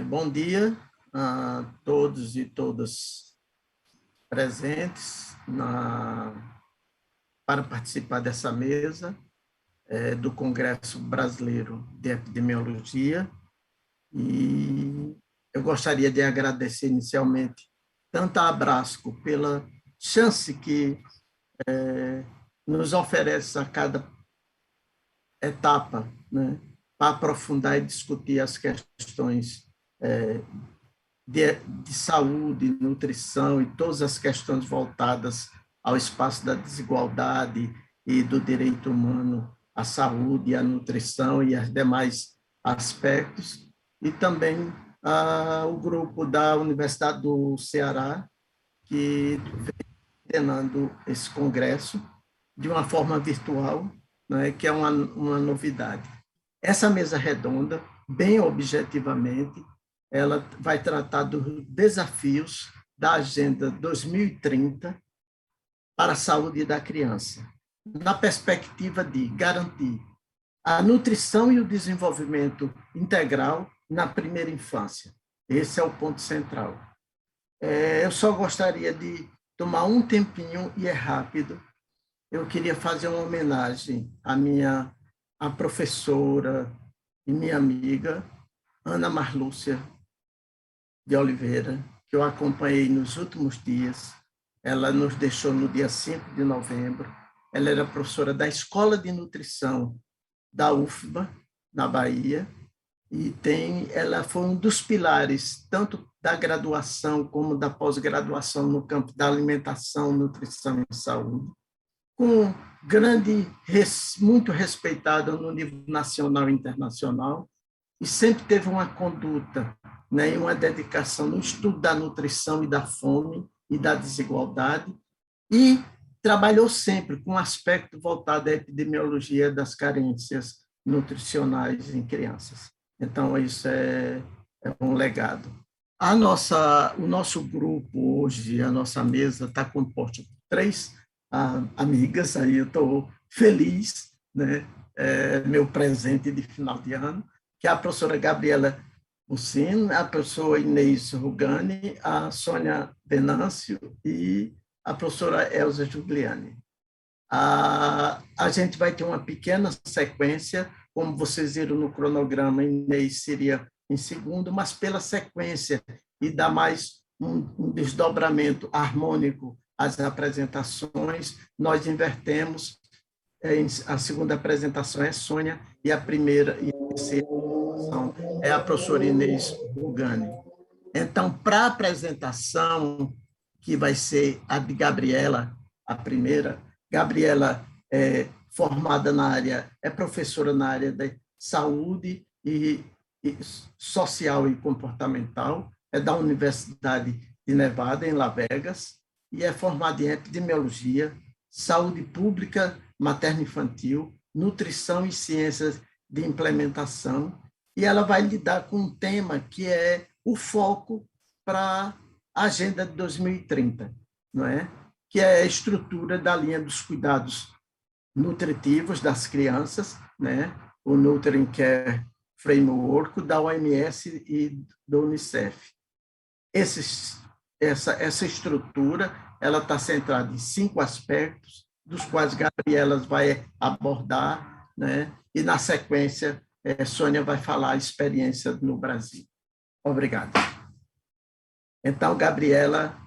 Bom dia a todos e todas presentes para participar dessa mesa do Congresso Brasileiro de Epidemiologia. E eu gostaria de agradecer inicialmente tanto a Abrasco pela chance que nos oferece a cada etapa, né, para aprofundar e discutir as questões de saúde, nutrição e todas as questões voltadas ao espaço da desigualdade e do direito humano à saúde, à nutrição e aos demais aspectos. E também o grupo da Universidade do Ceará, que vem coordenando esse congresso de uma forma virtual, né, que é uma novidade. Essa mesa redonda, bem objetivamente, ela vai tratar dos desafios da Agenda 2030 para a saúde da criança, na perspectiva de garantir a nutrição e o desenvolvimento integral na primeira infância. Esse é o ponto central. Eu só gostaria de tomar um tempinho, e é rápido. Eu queria fazer uma homenagem à professora e minha amiga, Ana Marlúcia de Oliveira, que eu acompanhei nos últimos dias. Ela nos deixou no dia 5 de novembro. Ela era professora da Escola de Nutrição da UFBA, na Bahia, e ela foi um dos pilares, tanto da graduação como da pós-graduação no campo da alimentação, nutrição e saúde, muito respeitada no nível nacional e internacional, e sempre teve uma conduta, né, e uma dedicação no estudo da nutrição e da fome e da desigualdade, e trabalhou sempre com um aspecto voltado à epidemiologia das carências nutricionais em crianças. Então, isso é um legado. O nosso grupo hoje, a nossa mesa, está composta por 3 amigas, aí eu estou feliz, né? Meu presente de final de ano, que é a professora Gabriela Mucin, a professora Inês Rugani, a Sônia Venâncio e a professora Elza Giuliani. A gente vai ter uma pequena sequência, como vocês viram no cronograma, Inês seria em segundo, mas pela sequência e dá mais um desdobramento harmônico às apresentações, nós invertemos. A segunda apresentação é Sônia e a primeira e a terceira apresentação é a professora Inês Rugani. Então, para a apresentação, que vai ser a de Gabriela, a primeira, Gabriela é formada é professora na área de saúde e social e comportamental, é da Universidade de Nevada, em Las Vegas, e é formada em epidemiologia, saúde pública materno-infantil, nutrição e ciências de implementação, e ela vai lidar com um tema que é o foco para a Agenda de 2030, não é? Que é a estrutura da linha dos cuidados nutritivos das crianças, né? O Nurturing Care Framework da OMS e do Unicef. Essa estrutura ela está centrada em 5 aspectos, dos quais Gabriela vai abordar, né? E, na sequência, Sônia vai falar a experiência no Brasil. Obrigado. Então, Gabriela.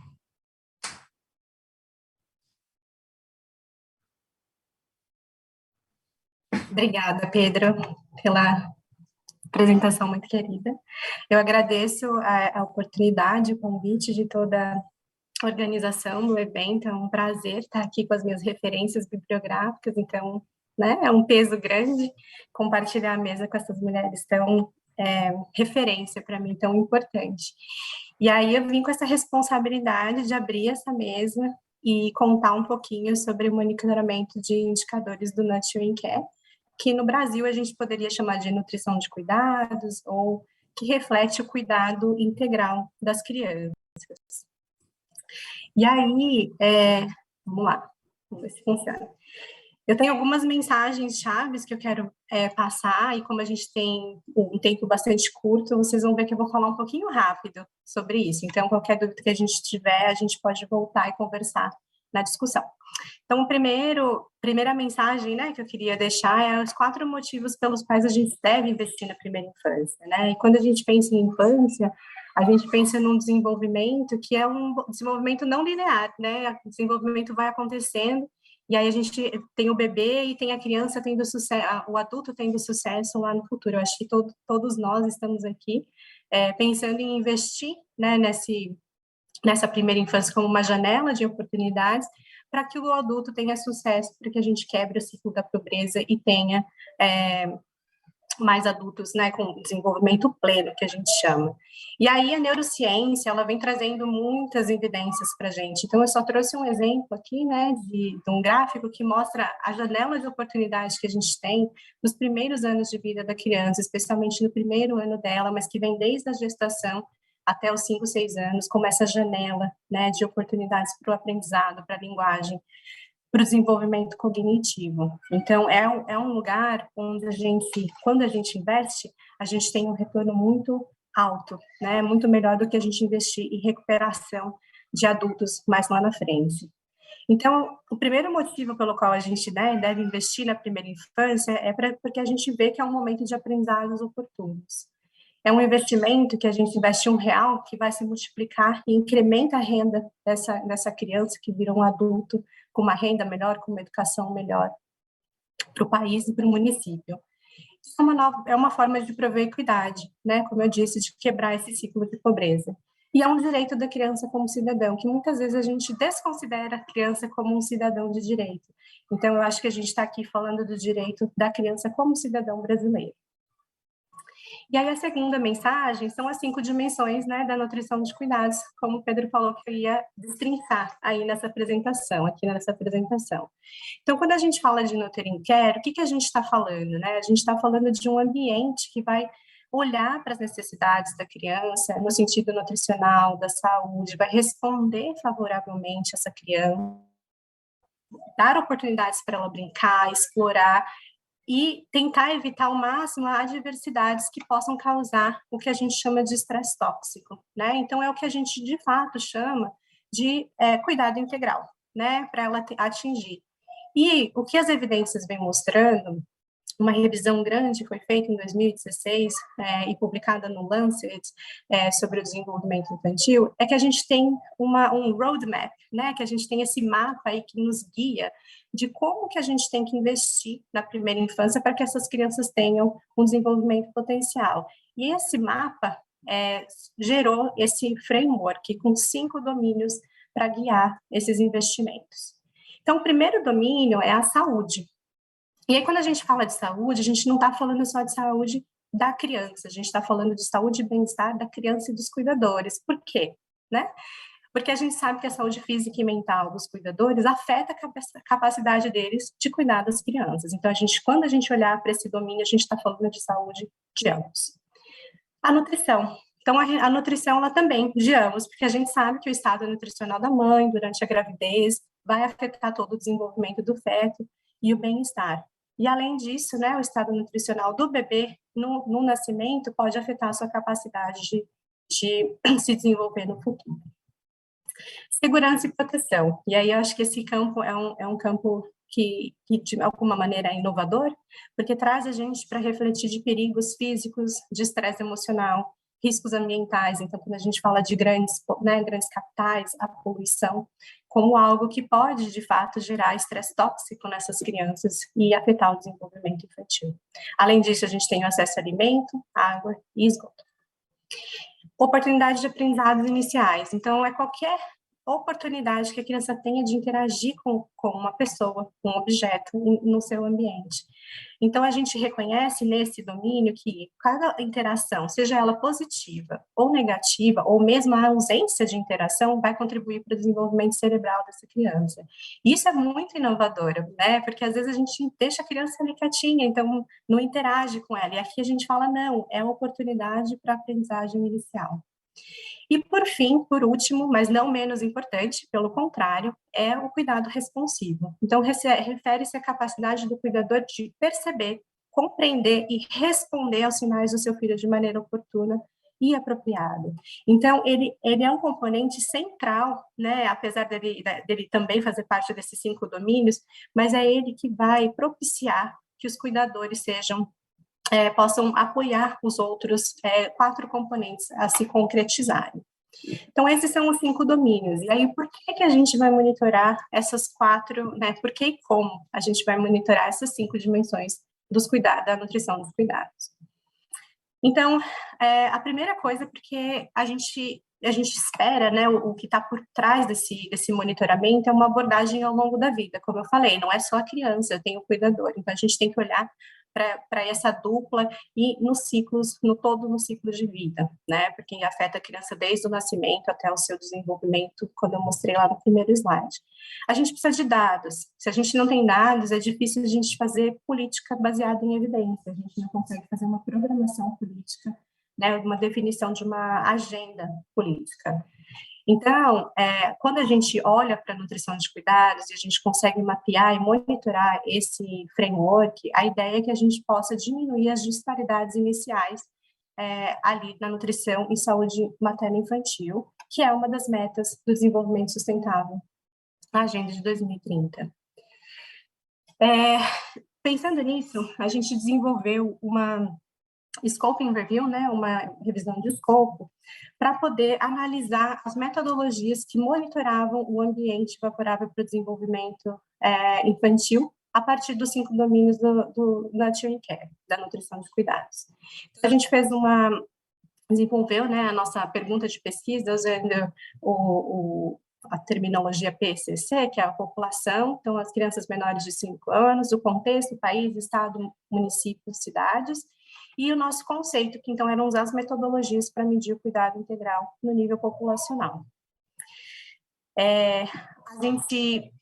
Obrigada, Pedro, pela apresentação muito querida. Eu agradeço a oportunidade, o convite de toda a organização do evento. É um prazer estar aqui com as minhas referências bibliográficas, então, né, é um peso grande compartilhar a mesa com essas mulheres tão referência para mim, tão importante. E aí eu vim com essa responsabilidade de abrir essa mesa e contar um pouquinho sobre o monitoramento de indicadores do Nurturing Care, que no Brasil a gente poderia chamar de nutrição de cuidados, ou que reflete o cuidado integral das crianças. E aí, vamos lá, vamos ver se funciona. Eu tenho algumas mensagens chaves que eu quero passar, e como a gente tem um tempo bastante curto, vocês vão ver que eu vou falar um pouquinho rápido sobre isso. Então, qualquer dúvida que a gente tiver, a gente pode voltar e conversar na discussão. Então, primeira mensagem, né, que eu queria deixar é os 4 motivos pelos quais a gente deve investir na primeira infância, né? E quando a gente pensa em infância, a gente pensa num desenvolvimento que é um desenvolvimento não linear, né? O desenvolvimento vai acontecendo, e aí a gente tem o bebê e tem a criança tendo sucesso, o adulto tendo sucesso lá no futuro. Eu acho que todos nós estamos aqui pensando em investir, né, nessa primeira infância como uma janela de oportunidades para que o adulto tenha sucesso, para que a gente quebre o ciclo da pobreza e tenha mais adultos, né, com desenvolvimento pleno, que a gente chama. E aí a neurociência, ela vem trazendo muitas evidências para a gente. Então, eu só trouxe um exemplo aqui, né, de um gráfico que mostra a janela de oportunidade que a gente tem nos primeiros anos de vida da criança, especialmente no primeiro ano dela, mas que vem desde a gestação até os 5, 6 anos, como essa janela, né, de oportunidades para o aprendizado, para a linguagem, para o desenvolvimento cognitivo. Então, é um lugar onde quando a gente investe, a gente tem um retorno muito alto, né? Muito melhor do que a gente investir em recuperação de adultos mais lá na frente. Então, o primeiro motivo pelo qual a gente, né, deve investir na primeira infância é porque a gente vê que é um momento de aprendizados oportunos. É um investimento que a gente investe R$1 que vai se multiplicar e incrementa a renda dessa criança que vira um adulto com uma renda melhor, com uma educação melhor para o país e para o município. Isso é uma forma de prover equidade, né? Como eu disse, de quebrar esse ciclo de pobreza. E é um direito da criança como cidadão, que muitas vezes a gente desconsidera a criança como um cidadão de direito. Então, eu acho que a gente está aqui falando do direito da criança como cidadão brasileiro. E aí a segunda mensagem são as 5 dimensões, né, da nutrição de cuidados, como o Pedro falou que eu ia destrinçar aí nessa apresentação, Então, quando a gente fala de Nurturing Care, o que a gente está falando, né? A gente está falando de um ambiente que vai olhar para as necessidades da criança no sentido nutricional, da saúde, vai responder favoravelmente essa criança, dar oportunidades para ela brincar, explorar, e tentar evitar ao máximo adversidades que possam causar o que a gente chama de estresse tóxico, né? Então, é o que a gente, de fato, chama de cuidado integral, né? Para ela atingir. E o que as evidências vêm mostrando, uma revisão grande foi feita em 2016 e publicada no Lancet sobre o desenvolvimento infantil, é que a gente tem um roadmap, né, que a gente tem esse mapa aí que nos guia de como que a gente tem que investir na primeira infância para que essas crianças tenham um desenvolvimento potencial. E esse mapa gerou esse framework com 5 domínios para guiar esses investimentos. Então, o primeiro domínio é a saúde. E aí, quando a gente fala de saúde, a gente não está falando só de saúde da criança, a gente está falando de saúde e bem-estar da criança e dos cuidadores. Por quê? Né? Porque a gente sabe que a saúde física e mental dos cuidadores afeta a capacidade deles de cuidar das crianças. Então, quando a gente olhar para esse domínio, a gente está falando de saúde de ambos. A nutrição. Então, a nutrição, ela também, de ambos, porque a gente sabe que o estado nutricional da mãe durante a gravidez vai afetar todo o desenvolvimento do feto e o bem-estar. E, além disso, né, o estado nutricional do bebê no nascimento pode afetar a sua capacidade de se desenvolver no futuro. Segurança e proteção. E aí eu acho que esse campo é um campo que de alguma maneira é inovador, porque traz a gente para refletir de perigos físicos, de estresse emocional, riscos ambientais. Então, quando a gente fala de grandes capitais, a poluição, como algo que pode, de fato, gerar estresse tóxico nessas crianças e afetar o desenvolvimento infantil. Além disso, a gente tem o acesso a alimento, água e esgoto. Oportunidade de aprendizados iniciais. Então, é qualquer oportunidade que a criança tenha de interagir com uma pessoa, com um objeto no seu ambiente. Então, a gente reconhece nesse domínio que cada interação, seja ela positiva ou negativa, ou mesmo a ausência de interação, vai contribuir para o desenvolvimento cerebral dessa criança. Isso é muito inovador, né? Porque às vezes a gente deixa a criança ali quietinha, então não interage com ela. E aqui a gente fala, não, é uma oportunidade para a aprendizagem inicial. E, por fim, por último, mas não menos importante, pelo contrário, é o cuidado responsivo. Então, refere-se à capacidade do cuidador de perceber, compreender e responder aos sinais do seu filho de maneira oportuna e apropriada. Então, ele é um componente central, né, apesar dele também fazer parte desses 5 domínios, mas é ele que vai propiciar que os cuidadores possam apoiar os outros 4 componentes a se concretizarem. Então, esses são os 5 domínios. E aí, por que a gente vai monitorar essas 4, né? Por que e como a gente vai monitorar essas 5 dimensões dos cuidados, da nutrição dos cuidados? Então, a primeira coisa, porque a gente espera, né, o que está por trás desse monitoramento é uma abordagem ao longo da vida, como eu falei, não é só a criança, tem o cuidador, então a gente tem que olhar para essa dupla e todo no ciclo de vida, né, porque afeta a criança desde o nascimento até o seu desenvolvimento, quando eu mostrei lá no primeiro slide. A gente precisa de dados, se a gente não tem dados, é difícil a gente fazer política baseada em evidência, a gente não consegue fazer uma programação política, né, uma definição de uma agenda política. Então, quando a gente olha para a nutrição de cuidados e a gente consegue mapear e monitorar esse framework, a ideia é que a gente possa diminuir as disparidades iniciais ali na nutrição e saúde materno-infantil, que é uma das metas do desenvolvimento sustentável na Agenda de 2030. Pensando nisso, a gente desenvolveu uma Scoping Review, né, uma revisão de escopo, para poder analisar as metodologias que monitoravam o ambiente favorável para o desenvolvimento infantil a partir dos 5 domínios do Nurturing Care, da nutrição de cuidados. Então, a gente desenvolveu, né, a nossa pergunta de pesquisa usando a terminologia PCC, que é a população, então as crianças menores de 5 anos, o contexto, país, estado, município, cidades, e o nosso conceito, que então eram usar as metodologias para medir o cuidado integral no nível populacional. A gente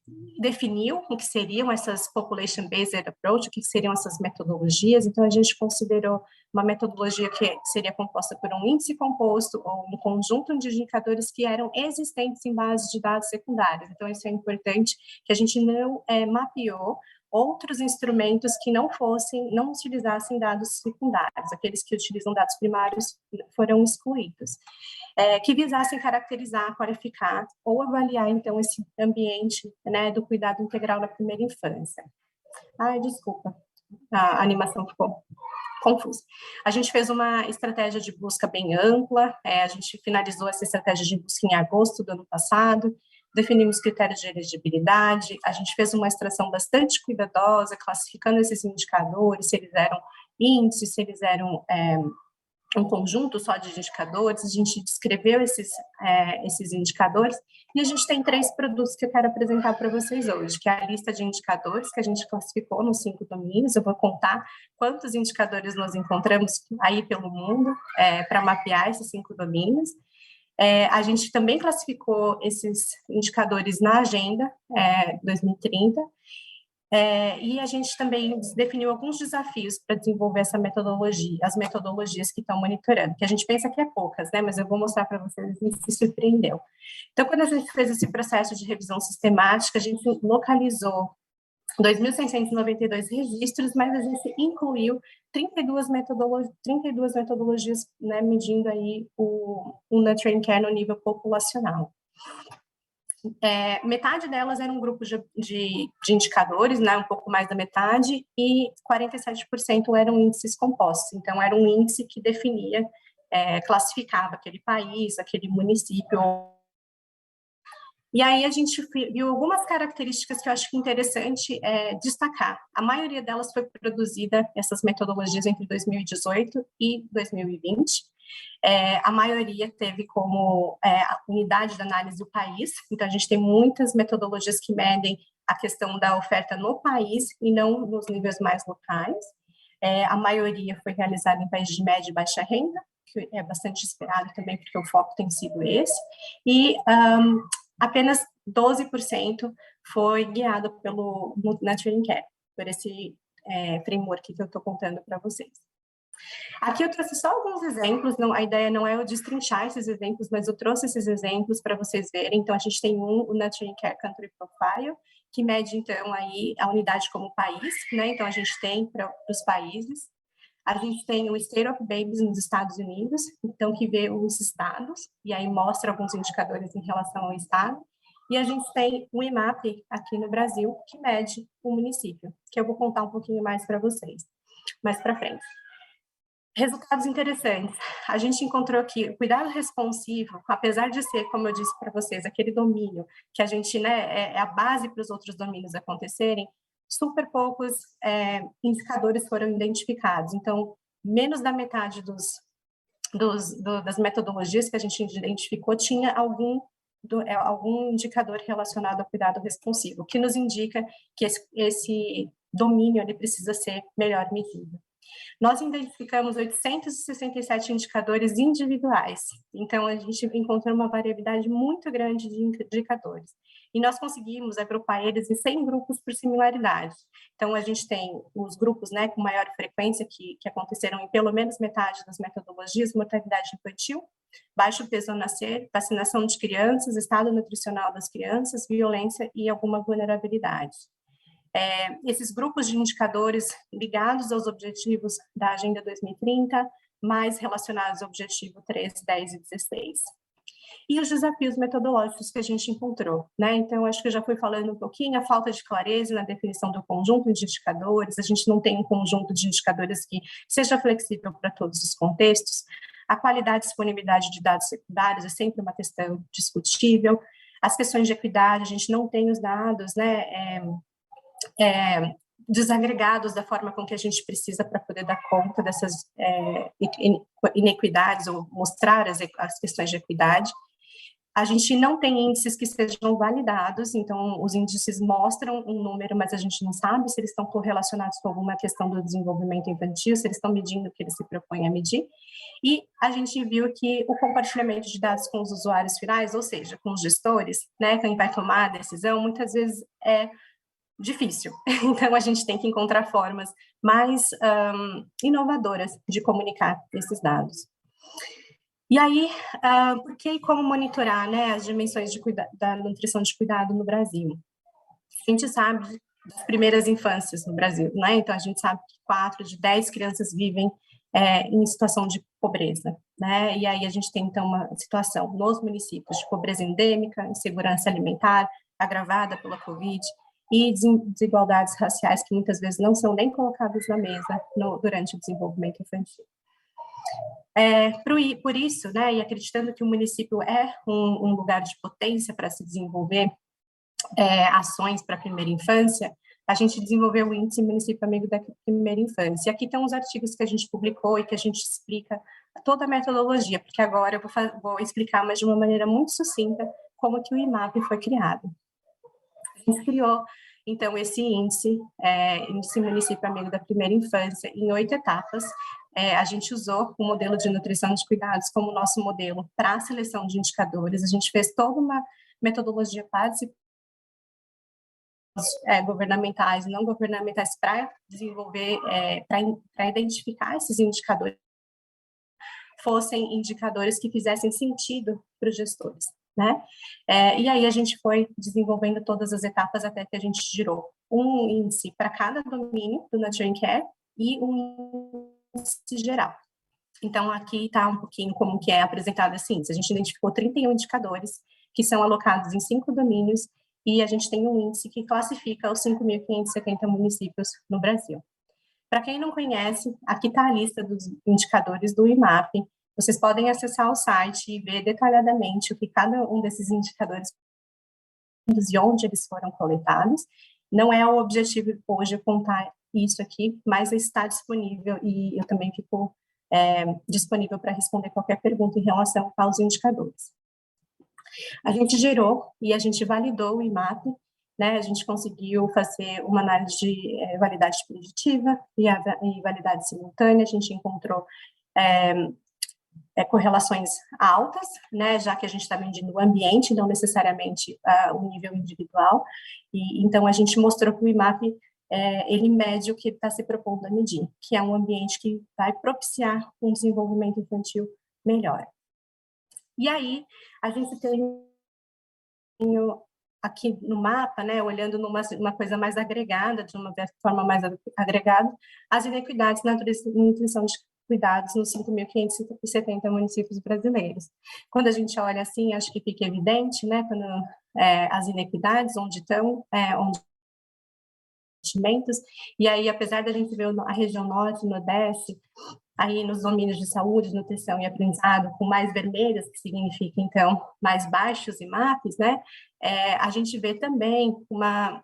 definiu o que seriam essas population-based approach, o que seriam essas metodologias, então a gente considerou uma metodologia que seria composta por um índice composto ou um conjunto de indicadores que eram existentes em bases de dados secundários, então isso é importante, que a gente não mapeou outros instrumentos que não utilizassem dados secundários, aqueles que utilizam dados primários foram excluídos, que visassem caracterizar, qualificar ou avaliar, então, esse ambiente, né, do cuidado integral na primeira infância. Ai, desculpa, a animação ficou confusa. A gente fez uma estratégia de busca bem ampla, a gente finalizou essa estratégia de busca em agosto do ano passado, definimos critérios de elegibilidade, a gente fez uma extração bastante cuidadosa, classificando esses indicadores, se eles eram índices, se eles eram um conjunto só de indicadores, a gente descreveu esses indicadores, e a gente tem 3 produtos que eu quero apresentar para vocês hoje, que é a lista de indicadores que a gente classificou nos 5 domínios, eu vou contar quantos indicadores nós encontramos aí pelo mundo para mapear esses 5 domínios. A gente também classificou esses indicadores na Agenda 2030, e a gente também definiu alguns desafios para desenvolver essa metodologia, as metodologias que estão monitorando, que a gente pensa que é poucas, né, mas eu vou mostrar para vocês se surpreendeu. Então, quando a gente fez esse processo de revisão sistemática, a gente localizou 2.692 registros, mas a gente incluiu 32 metodologias, né, medindo aí o Nurturing Care no nível populacional. Metade delas era um grupo de indicadores, né, um pouco mais da metade, e 47% eram índices compostos, então era um índice que definia, classificava aquele país, aquele município. E aí a gente viu algumas características que eu acho que é interessante destacar. A maioria delas foi produzida, essas metodologias, entre 2018 e 2020. A maioria teve como a unidade de análise o país, então a gente tem muitas metodologias que medem a questão da oferta no país e não nos níveis mais locais. A maioria foi realizada em países de média e baixa renda, que é bastante esperado também, porque o foco tem sido esse, e apenas 12% foi guiado pelo Nurturing Care, por esse framework que eu estou contando para vocês. Aqui eu trouxe só alguns exemplos, não, a ideia não é eu destrinchar esses exemplos, mas eu trouxe esses exemplos para vocês verem. Então, a gente tem o Nurturing Care Country Profile, que mede, então, aí a unidade como país, né? Então, a gente tem para os países. A gente tem o State of Babies nos Estados Unidos, então, que vê os estados, e aí mostra alguns indicadores em relação ao estado. E a gente tem o IMAP aqui no Brasil, que mede o município, que eu vou contar um pouquinho mais para vocês, mais para frente. Resultados interessantes. A gente encontrou que o cuidado responsivo, apesar de ser, como eu disse para vocês, aquele domínio que a gente, né, é a base para os outros domínios acontecerem, super poucos indicadores foram identificados. Então, menos da metade das metodologias que a gente identificou tinha algum indicador relacionado ao cuidado responsivo, que nos indica que esse domínio ele precisa ser melhor medido. Nós identificamos 867 indicadores individuais, então a gente encontrou uma variabilidade muito grande de indicadores. E nós conseguimos agrupar eles em 100 grupos por similaridade. Então, a gente tem os grupos, né, com maior frequência, que aconteceram em pelo menos metade das metodologias: mortalidade infantil, baixo peso ao nascer, vacinação de crianças, estado nutricional das crianças, violência e alguma vulnerabilidade. Esses grupos de indicadores ligados aos objetivos da Agenda 2030, mais relacionados ao objetivo 3, 10 e 16. E os desafios metodológicos que a gente encontrou, né? Então, acho que eu já fui falando um pouquinho, a falta de clareza na definição do conjunto de indicadores, a gente não tem um conjunto de indicadores que seja flexível para todos os contextos, a qualidade e disponibilidade de dados secundários é sempre uma questão discutível, as questões de equidade, a gente não tem os dados, né, desagregados da forma com que a gente precisa para poder dar conta dessas inequidades ou mostrar as questões de equidade. A gente não tem índices que sejam validados, então os índices mostram um número, mas a gente não sabe se eles estão correlacionados com alguma questão do desenvolvimento infantil, se eles estão medindo o que eles se propõem a medir. E a gente viu que o compartilhamento de dados com os usuários finais, ou seja, com os gestores, né, quem vai tomar a decisão, muitas vezes é difícil. Então, a gente tem que encontrar formas mais inovadoras de comunicar esses dados. E aí, por que e como monitorar, né, as dimensões da nutrição de cuidado no Brasil? A gente sabe das primeiras infâncias no Brasil, né? Então, a gente sabe que 4 de 10 crianças vivem em situação de pobreza, né? E aí a gente tem, então, uma situação nos municípios de pobreza endêmica, insegurança alimentar, agravada pela Covid, e desigualdades raciais que muitas vezes não são nem colocadas na mesa durante o desenvolvimento infantil. Por isso, né, e acreditando que o município é um lugar de potência para se desenvolver ações para a primeira infância, a gente desenvolveu o Índice Município Amigo da Primeira Infância. E aqui tem uns artigos que a gente publicou e que a gente explica toda a metodologia, porque agora eu vou explicar, mas de uma maneira muito sucinta, como que o IMAP foi criado. A gente criou, então, esse índice, Índice Município Amigo da Primeira Infância, em 8 etapas. A gente usou o modelo de nutrição de cuidados como nosso modelo para a seleção de indicadores. A gente fez toda uma metodologia participativa, governamentais e não governamentais, para desenvolver, para identificar esses indicadores, fossem indicadores que fizessem sentido para os gestores, né? E aí a gente foi desenvolvendo todas as etapas até que a gente gerou um índice para cada domínio do Nurturing Care e um índice geral. Então, aqui está um pouquinho como que é apresentado esse índice. A gente identificou 31 indicadores que são alocados em 5 domínios e a gente tem um índice que classifica os 5.570 municípios no Brasil. Para quem não conhece, aqui está a lista dos indicadores do IMAP. Vocês podem acessar o site e ver detalhadamente o que cada um desses indicadores e onde eles foram coletados. Não é o objetivo hoje contar isso aqui, mas está disponível e eu também fico disponível para responder qualquer pergunta em relação aos indicadores. A gente gerou e a gente validou o IMAP, né? A gente conseguiu fazer uma análise de validade preditiva e validade simultânea. A gente encontrou correlações altas, né, já que a gente está medindo o ambiente, não necessariamente o nível individual, e então a gente mostrou que o IMAP ele mede o que ele está se propondo a medir, que é um ambiente que vai propiciar um desenvolvimento infantil melhor. E aí, a gente tem aqui no mapa, né, olhando numa coisa mais agregada, de uma forma mais agregada, as inequidades na nutrição de cuidados nos 5.570 municípios brasileiros. Quando a gente olha assim, acho que fica evidente, né, quando as inequidades, onde estão, onde investimentos, e aí, apesar da gente ver a região norte e nordeste, aí nos domínios de saúde, nutrição e aprendizado, com mais vermelhas, que significa, então, mais baixos IMAPs, né, a gente vê também uma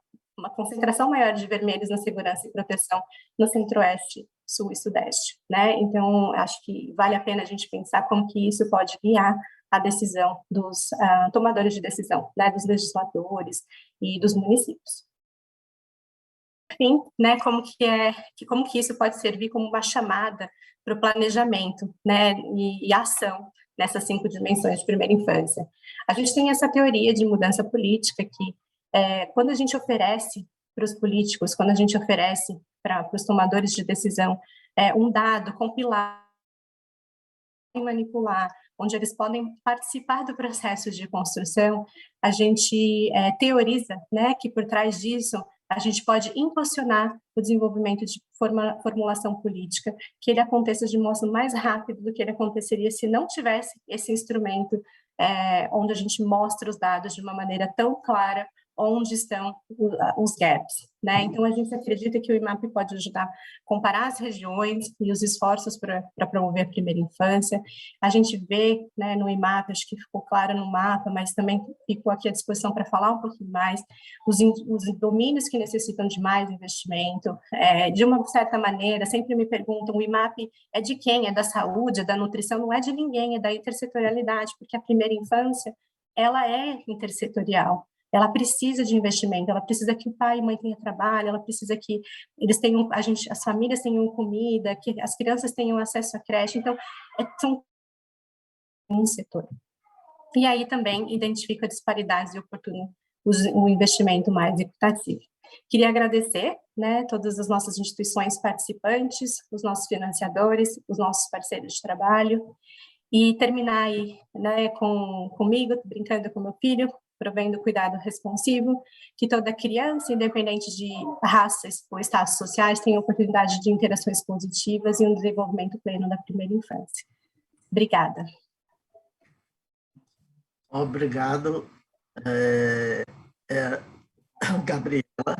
concentração maior de vermelhos na segurança e proteção no centro-oeste, sul e sudeste, né, então, acho que vale a pena a gente pensar como que isso pode guiar a decisão dos tomadores de decisão, né, dos legisladores e dos municípios. Enfim, né, como que isso pode servir como uma chamada para o planejamento, né, e ação nessas 5 dimensões de primeira infância. A gente tem essa teoria de mudança política que, quando a gente oferece para os políticos, quando a gente oferece para os tomadores de decisão um dado compilado e manipular, onde eles podem participar do processo de construção, a gente teoriza, né, que por trás disso a gente pode impulsionar o desenvolvimento de formulação política, que ele aconteça de modo mais rápido do que ele aconteceria se não tivesse esse instrumento onde a gente mostra os dados de uma maneira tão clara onde estão os gaps, né? Então, a gente acredita que o IMAP pode ajudar a comparar as regiões e os esforços para promover a primeira infância. A gente vê, né, no IMAP, acho que ficou claro no mapa, mas também ficou aqui à disposição para falar um pouquinho mais, os domínios que necessitam de mais investimento. De uma certa maneira, sempre me perguntam, o IMAP é de quem? É da saúde, é da nutrição? Não é de ninguém, é da intersetorialidade, porque a primeira infância, ela é intersetorial. Ela precisa de investimento, ela precisa que o pai e mãe tenham trabalho, ela precisa que eles tenham, as famílias tenham comida, que as crianças tenham acesso à creche. Então, são um setor. E aí também identifica disparidades e oportuna o investimento mais equitativo. Queria agradecer, né, todas as nossas instituições participantes, os nossos financiadores, os nossos parceiros de trabalho, e terminar aí, né, comigo, brincando com meu filho, provendo cuidado responsivo, que toda criança, independente de raças ou estados sociais, tenha oportunidade de interações positivas e um desenvolvimento pleno da primeira infância. Obrigada. Obrigado, Gabriela,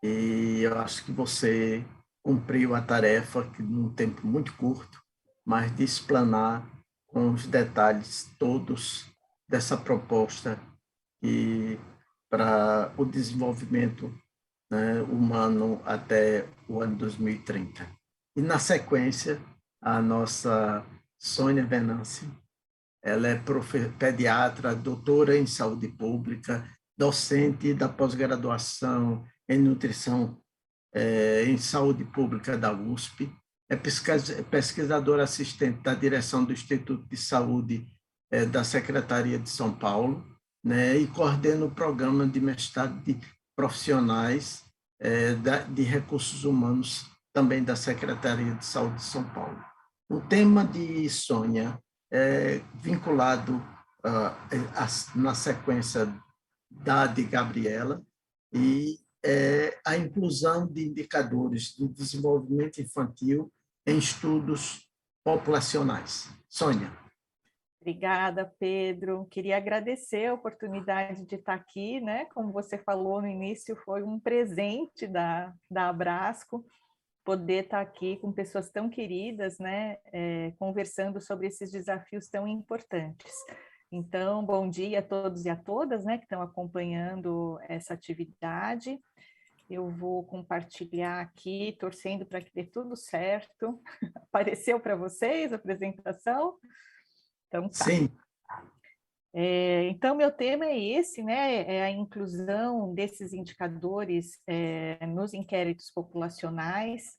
e eu acho que você cumpriu a tarefa, que num tempo muito curto, mas de explanar com os detalhes todos dessa proposta e para o desenvolvimento, né, humano até o ano 2030. E, na sequência, a nossa Sônia Venâncio, ela é pediatra, doutora em saúde pública, docente da pós-graduação em nutrição em saúde pública da USP, é pesquisadora assistente da direção do Instituto de Saúde da Secretaria de São Paulo, né, e coordena o programa de mestrado de profissionais de recursos humanos também da Secretaria de Saúde de São Paulo. O tema de Sônia é vinculado na sequência da de Gabriela, e a inclusão de indicadores de desenvolvimento infantil em estudos populacionais. Sônia. Obrigada, Pedro. Queria agradecer a oportunidade de estar aqui, né? Como você falou no início, foi um presente da Abrasco poder estar aqui com pessoas tão queridas, né? Conversando sobre esses desafios tão importantes. Então, bom dia a todos e a todas, né? Que estão acompanhando essa atividade. Eu vou compartilhar aqui, torcendo para que dê tudo certo. Apareceu para vocês a apresentação? Então, tá. Sim. Então, meu tema é esse, né? É a inclusão desses indicadores nos inquéritos populacionais.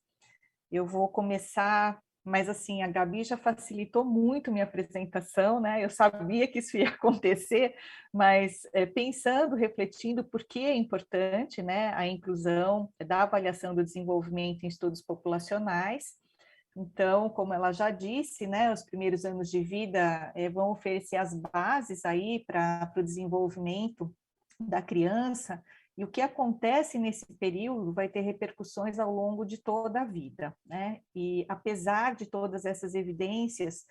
Eu vou começar mas assim, a Gabi já facilitou muito minha apresentação, né? Eu sabia que isso ia acontecer, mas pensando, refletindo por que é importante, né, a inclusão da avaliação do desenvolvimento em estudos populacionais. Então, como ela já disse, né, os primeiros anos de vida vão oferecer as bases aí para o desenvolvimento da criança, e o que acontece nesse período vai ter repercussões ao longo de toda a vida, né? E apesar de todas essas evidências,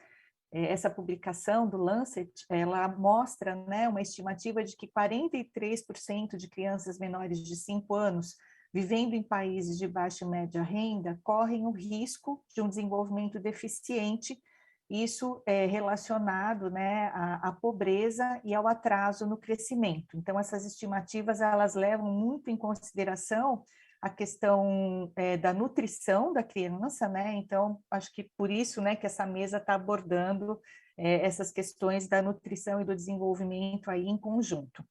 essa publicação do Lancet, ela mostra, né, uma estimativa de que 43% de crianças menores de 5 anos vivendo em países de baixa e média renda correm o risco de um desenvolvimento deficiente, isso é relacionado, né, à pobreza e ao atraso no crescimento. Então, essas estimativas, elas levam muito em consideração a questão da nutrição da criança, né? Então, acho que por isso, né, que essa mesa está abordando essas questões da nutrição e do desenvolvimento aí em conjunto.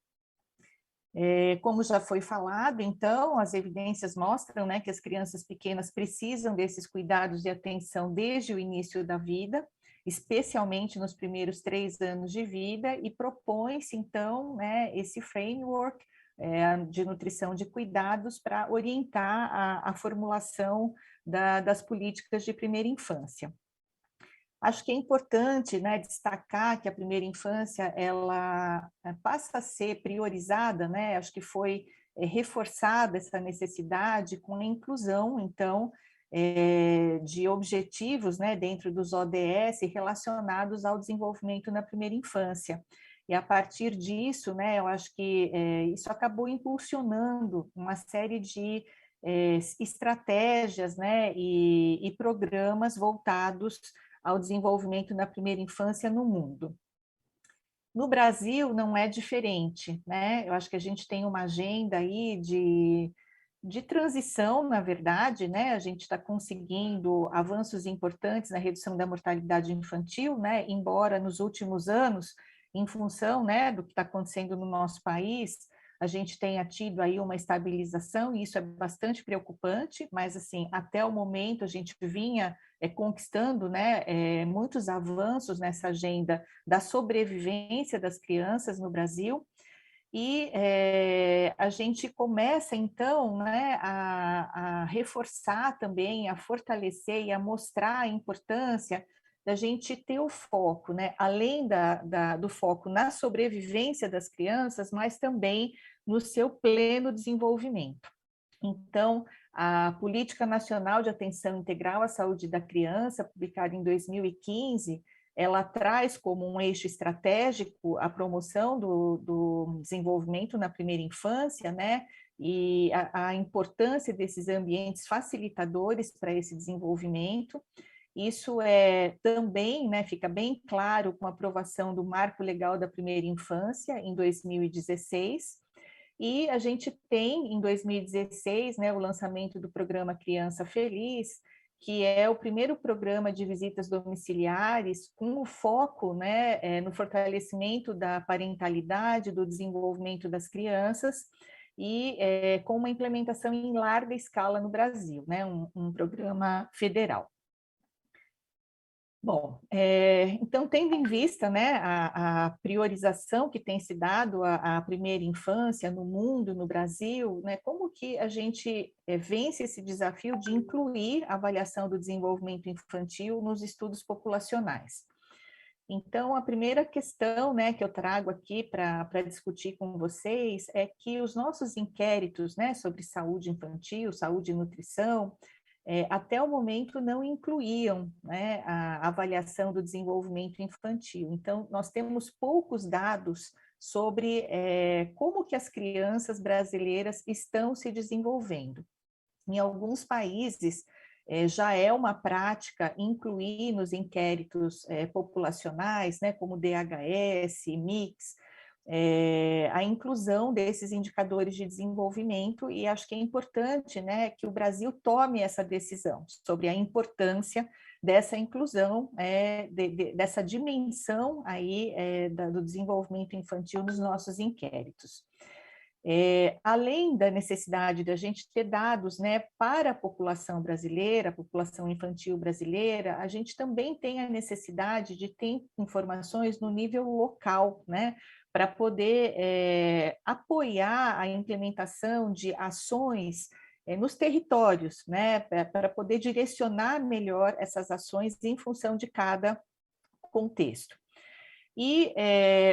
Como já foi falado, então, as evidências mostram, né, que as crianças pequenas precisam desses cuidados e atenção desde o início da vida, especialmente nos primeiros 3 anos de vida, e propõe-se, então, né, esse framework de nutrição de cuidados para orientar a formulação das políticas de primeira infância. Acho que é importante, né, destacar que a primeira infância ela passa a ser priorizada, né? Acho que foi reforçada essa necessidade com a inclusão, então, de objetivos, né, dentro dos ODS relacionados ao desenvolvimento na primeira infância. E a partir disso, né, eu acho que isso acabou impulsionando uma série de estratégias, né, e programas voltados ao desenvolvimento na primeira infância no mundo. No Brasil não é diferente, né? Eu acho que a gente tem uma agenda aí de transição, na verdade, né? A gente está conseguindo avanços importantes na redução da mortalidade infantil, né? Embora nos últimos anos, em função, né, do que está acontecendo no nosso país, a gente tenha tido aí uma estabilização, e isso é bastante preocupante, mas assim, até o momento a gente vinha conquistando, né, muitos avanços nessa agenda da sobrevivência das crianças no Brasil, e a gente começa, então, né, a reforçar também, a fortalecer e a mostrar a importância da gente ter o foco, né, além do foco na sobrevivência das crianças, mas também no seu pleno desenvolvimento. Então, a Política Nacional de Atenção Integral à Saúde da Criança, publicada em 2015, ela traz como um eixo estratégico a promoção do desenvolvimento na primeira infância, né? E a importância desses ambientes facilitadores para esse desenvolvimento. Isso também, né, fica bem claro com a aprovação do Marco Legal da Primeira Infância, em 2016, e a gente tem, em 2016, né, o lançamento do programa Criança Feliz, que é o primeiro programa de visitas domiciliares com o foco, né, no fortalecimento da parentalidade, do desenvolvimento das crianças, e com uma implementação em larga escala no Brasil, né, um programa federal. Bom, então, tendo em vista, né, a priorização que tem se dado à primeira infância no mundo, no Brasil, né, como que a gente vence esse desafio de incluir a avaliação do desenvolvimento infantil nos estudos populacionais? Então, a primeira questão, né, que eu trago aqui para discutir com vocês é que os nossos inquéritos, né, sobre saúde infantil, saúde e nutrição, até o momento não incluíam, né, a avaliação do desenvolvimento infantil. Então, nós temos poucos dados sobre como que as crianças brasileiras estão se desenvolvendo. Em alguns países, já é uma prática incluir nos inquéritos populacionais, né, como DHS, MICS, a inclusão desses indicadores de desenvolvimento, e acho que é importante, né, que o Brasil tome essa decisão sobre a importância dessa inclusão, dessa dimensão aí do desenvolvimento infantil nos nossos inquéritos. Além da necessidade de a gente ter dados, né, para a população brasileira, a população infantil brasileira, a gente também tem a necessidade de ter informações no nível local, né, para poder apoiar a implementação de ações nos territórios, né, para poder direcionar melhor essas ações em função de cada contexto. E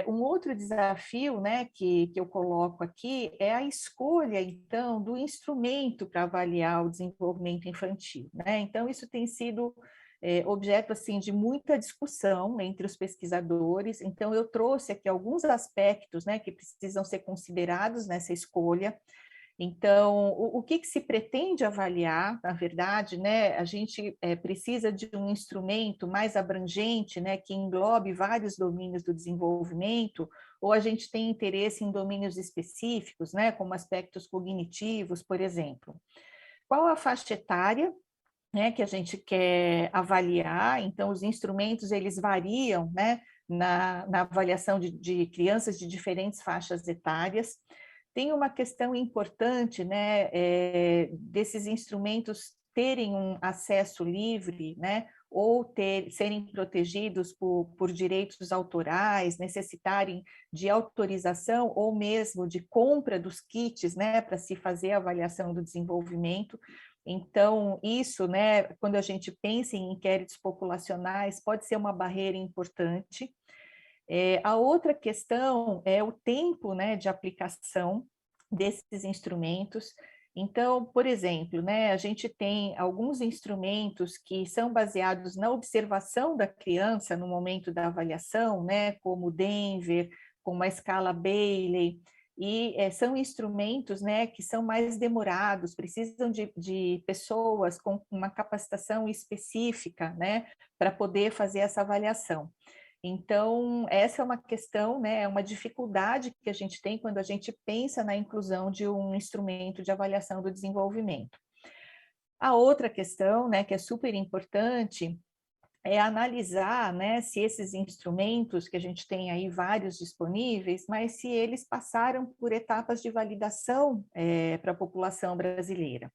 um outro desafio, né, que eu coloco aqui é a escolha, então, do instrumento para avaliar o desenvolvimento infantil, né? Então, isso tem sido objeto, assim, de muita discussão entre os pesquisadores. Então, eu trouxe aqui alguns aspectos, né, que precisam ser considerados nessa escolha. Então, o que se pretende avaliar, na verdade, né? A gente precisa de um instrumento mais abrangente, né, que englobe vários domínios do desenvolvimento, ou a gente tem interesse em domínios específicos, né, como aspectos cognitivos, por exemplo. Qual a faixa etária, né, que a gente quer avaliar? Então, os instrumentos, eles variam, né, na avaliação de crianças de diferentes faixas etárias. Tem uma questão importante, né, desses instrumentos terem um acesso livre, né, ou serem protegidos por direitos autorais, necessitarem de autorização ou mesmo de compra dos kits, né, para se fazer a avaliação do desenvolvimento. Então, isso, né, quando a gente pensa em inquéritos populacionais, pode ser uma barreira importante. A outra questão é o tempo, né, de aplicação desses instrumentos. Então, por exemplo, né, a gente tem alguns instrumentos que são baseados na observação da criança no momento da avaliação, né, como o Denver, como a escala Bailey, e são instrumentos, né, que são mais demorados, precisam de pessoas com uma capacitação específica, né, para poder fazer essa avaliação. Então, essa é uma questão, né, é uma dificuldade que a gente tem quando a gente pensa na inclusão de um instrumento de avaliação do desenvolvimento. A outra questão, né, que é super importante, é analisar, né, se esses instrumentos, que a gente tem aí vários disponíveis, mas se eles passaram por etapas de validação para a população brasileira.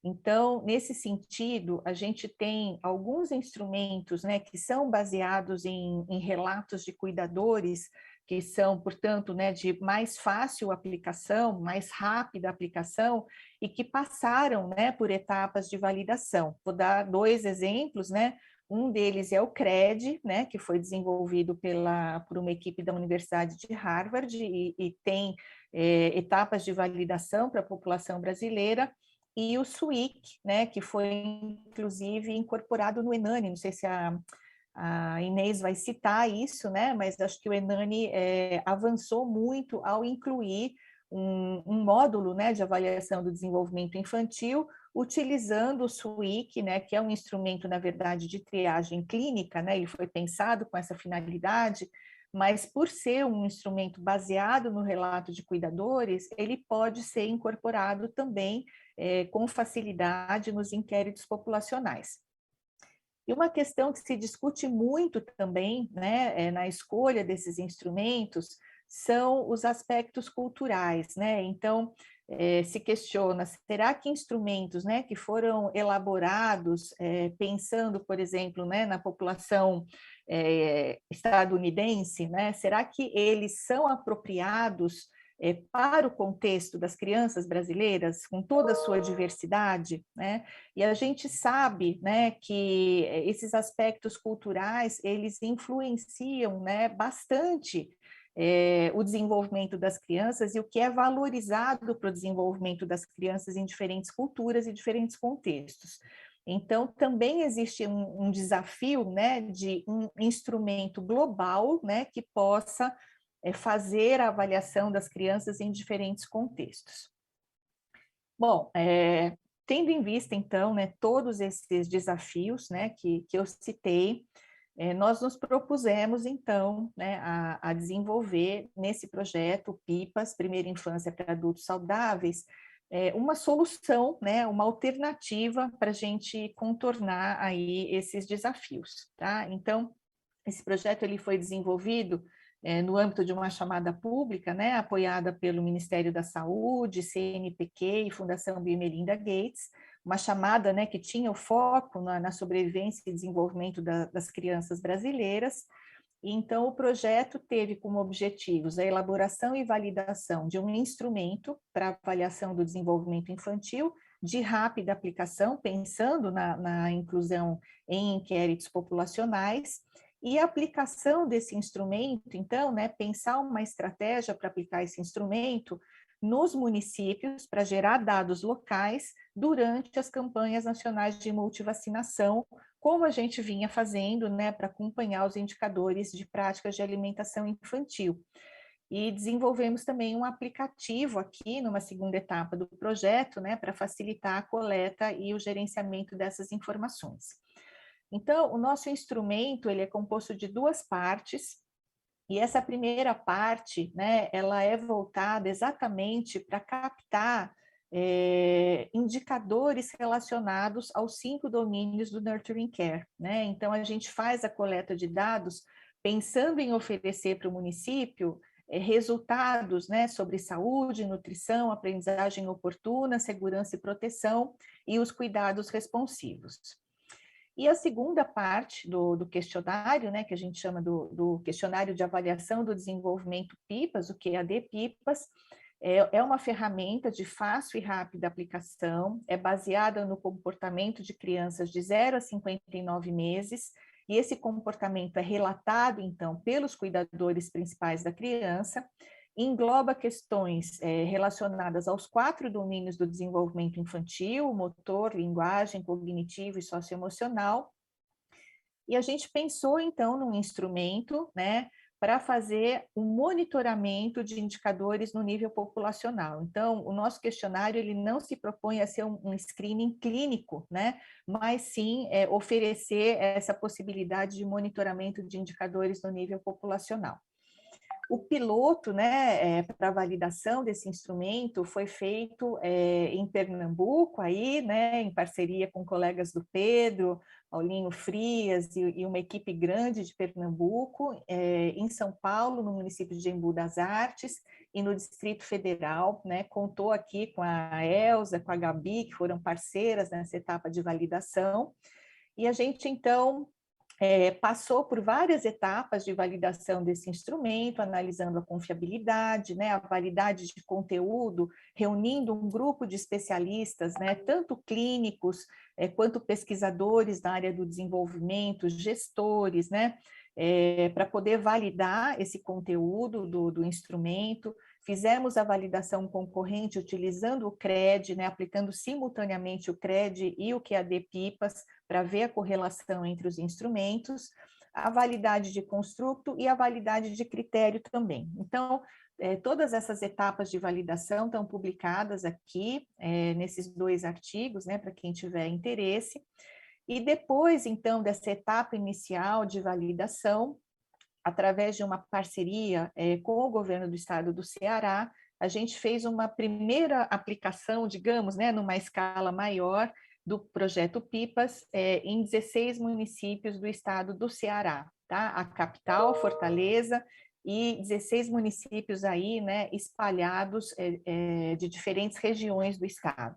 Então, nesse sentido, a gente tem alguns instrumentos, né, que são baseados em relatos de cuidadores, que são, portanto, né, de mais fácil aplicação, mais rápida aplicação, e que passaram, né, por etapas de validação. Vou dar 2 exemplos, né? Um deles é o CRED, né, que foi desenvolvido por uma equipe da Universidade de Harvard e tem etapas de validação para a população brasileira, e o SWIC, né, que foi inclusive incorporado no ENANI. Não sei se a Inês vai citar isso, né, mas acho que o ENANI avançou muito ao incluir um módulo, né, de avaliação do desenvolvimento infantil, utilizando o SWIC, né, que é um instrumento, na verdade, de triagem clínica, né, ele foi pensado com essa finalidade, mas por ser um instrumento baseado no relato de cuidadores, ele pode ser incorporado também com facilidade nos inquéritos populacionais. E uma questão que se discute muito também, né, na escolha desses instrumentos, são os aspectos culturais, né? Então, se questiona, será que instrumentos, né, que foram elaborados pensando, por exemplo, né, na população estadunidense, né, será que eles são apropriados para o contexto das crianças brasileiras, com toda a sua diversidade, né? E a gente sabe, né, que esses aspectos culturais, eles influenciam, né, bastante o desenvolvimento das crianças e o que é valorizado para o desenvolvimento das crianças em diferentes culturas e diferentes contextos. Então, também existe um desafio, né, de um instrumento global, né, que possa fazer a avaliação das crianças em diferentes contextos. Bom, tendo em vista, então, né, todos esses desafios, né, que eu citei, nós nos propusemos, então, né, a desenvolver nesse projeto PIPAS, Primeira Infância para Adultos Saudáveis, uma solução, né, uma alternativa para a gente contornar aí esses desafios, tá? Então, esse projeto ele foi desenvolvido no âmbito de uma chamada pública, né, apoiada pelo Ministério da Saúde, CNPq e Fundação Bill e Melinda Gates, uma chamada, né, que tinha o foco na sobrevivência e desenvolvimento das crianças brasileiras. Então, o projeto teve como objetivos a elaboração e validação de um instrumento para avaliação do desenvolvimento infantil de rápida aplicação, pensando na inclusão em inquéritos populacionais, e a aplicação desse instrumento, então, né, pensar uma estratégia para aplicar esse instrumento nos municípios para gerar dados locais durante as campanhas nacionais de multivacinação, como a gente vinha fazendo, né, para acompanhar os indicadores de práticas de alimentação infantil. E desenvolvemos também um aplicativo aqui, numa segunda etapa do projeto, né, para facilitar a coleta e o gerenciamento dessas informações. Então, o nosso instrumento, ele é composto de duas partes, e essa primeira parte, né, ela é voltada exatamente para captar indicadores relacionados aos 5 domínios do Nurturing Care, né? Então, a gente faz a coleta de dados pensando em oferecer para o município resultados, né, sobre saúde, nutrição, aprendizagem oportuna, segurança e proteção e os cuidados responsivos. E a segunda parte do questionário, né, que a gente chama do questionário de avaliação do desenvolvimento PIPAS, o QAD-PIPAS, é uma ferramenta de fácil e rápida aplicação, é baseada no comportamento de crianças de 0 a 59 meses, e esse comportamento é relatado, então, pelos cuidadores principais da criança, engloba questões relacionadas aos 4 domínios do desenvolvimento infantil: motor, linguagem, cognitivo e socioemocional. E a gente pensou, então, num instrumento, né, para fazer um monitoramento de indicadores no nível populacional. Então, o nosso questionário, ele não se propõe a ser um screening clínico, né, mas sim oferecer essa possibilidade de monitoramento de indicadores no nível populacional. O piloto, né, para validação desse instrumento foi feito em Pernambuco, aí, né, em parceria com colegas do Pedro, Paulinho Frias e uma equipe grande de Pernambuco, em São Paulo, no município de Embu das Artes, e no Distrito Federal, né, contou aqui com a Elza, com a Gabi, que foram parceiras nessa etapa de validação, e a gente, então, passou por várias etapas de validação desse instrumento, analisando a confiabilidade, né, a validade de conteúdo, reunindo um grupo de especialistas, né, tanto clínicos quanto pesquisadores da área do desenvolvimento, gestores, né, para poder validar esse conteúdo do instrumento. Fizemos a validação concorrente utilizando o CRED, né, aplicando simultaneamente o CRED e o QAD-PIPAS para ver a correlação entre os instrumentos, a validade de construto e a validade de critério também. Então, todas essas etapas de validação estão publicadas aqui, nesses 2 artigos, né, para quem tiver interesse. E depois, então, dessa etapa inicial de validação, através de uma parceria com o governo do estado do Ceará, a gente fez uma primeira aplicação, digamos, né, numa escala maior, do projeto PIPAS em 16 municípios do estado do Ceará, tá? A capital, Fortaleza, e 16 municípios aí, né, espalhados de diferentes regiões do estado,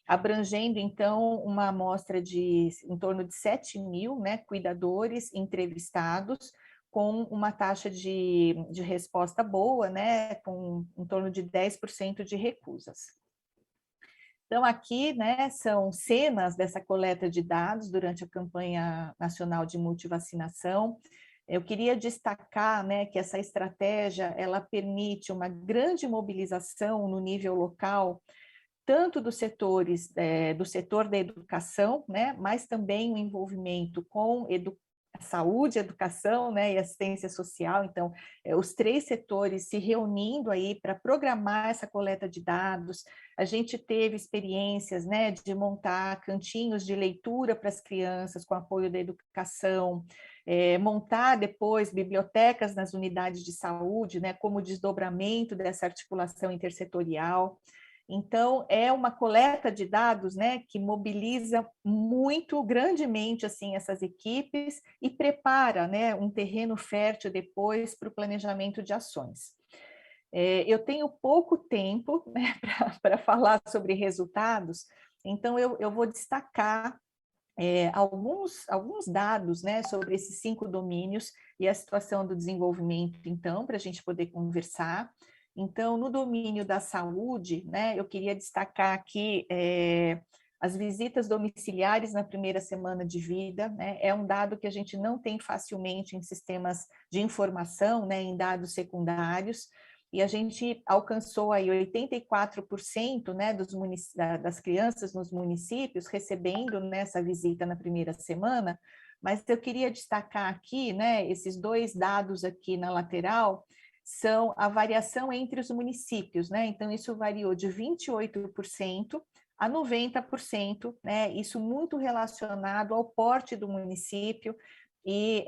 abrangendo, então, uma amostra de em torno de 7.000, né, cuidadores entrevistados, com uma taxa de resposta boa, né, com em torno de 10% de recusas. Então, aqui, né, são cenas dessa coleta de dados durante a campanha nacional de multivacinação. Eu queria destacar, né, que essa estratégia, ela permite uma grande mobilização no nível local, tanto dos setores, do setor da educação, né, mas também o envolvimento com saúde, educação, né, e assistência social. Então, os 3 setores se reunindo aí para programar essa coleta de dados. A gente teve experiências, né, de montar cantinhos de leitura para as crianças com apoio da educação, montar depois bibliotecas nas unidades de saúde, né, como desdobramento dessa articulação intersetorial. Então, é uma coleta de dados, né, que mobiliza muito grandemente assim essas equipes e prepara, né, um terreno fértil depois para o planejamento de ações. Eu tenho pouco tempo, né, para falar sobre resultados, então eu vou destacar alguns dados, né, sobre esses 5 domínios e a situação do desenvolvimento, então, para a gente poder conversar. Então, no domínio da saúde, né, eu queria destacar aqui as visitas domiciliares na primeira semana de vida, né, é um dado que a gente não tem facilmente em sistemas de informação, né, em dados secundários, e a gente alcançou aí 84%, né, das crianças nos municípios recebendo nessa visita na primeira semana, mas eu queria destacar aqui, né, esses 2 dados aqui na lateral, são a variação entre os municípios, né, então isso variou de 28% a 90%, né, isso muito relacionado ao porte do município e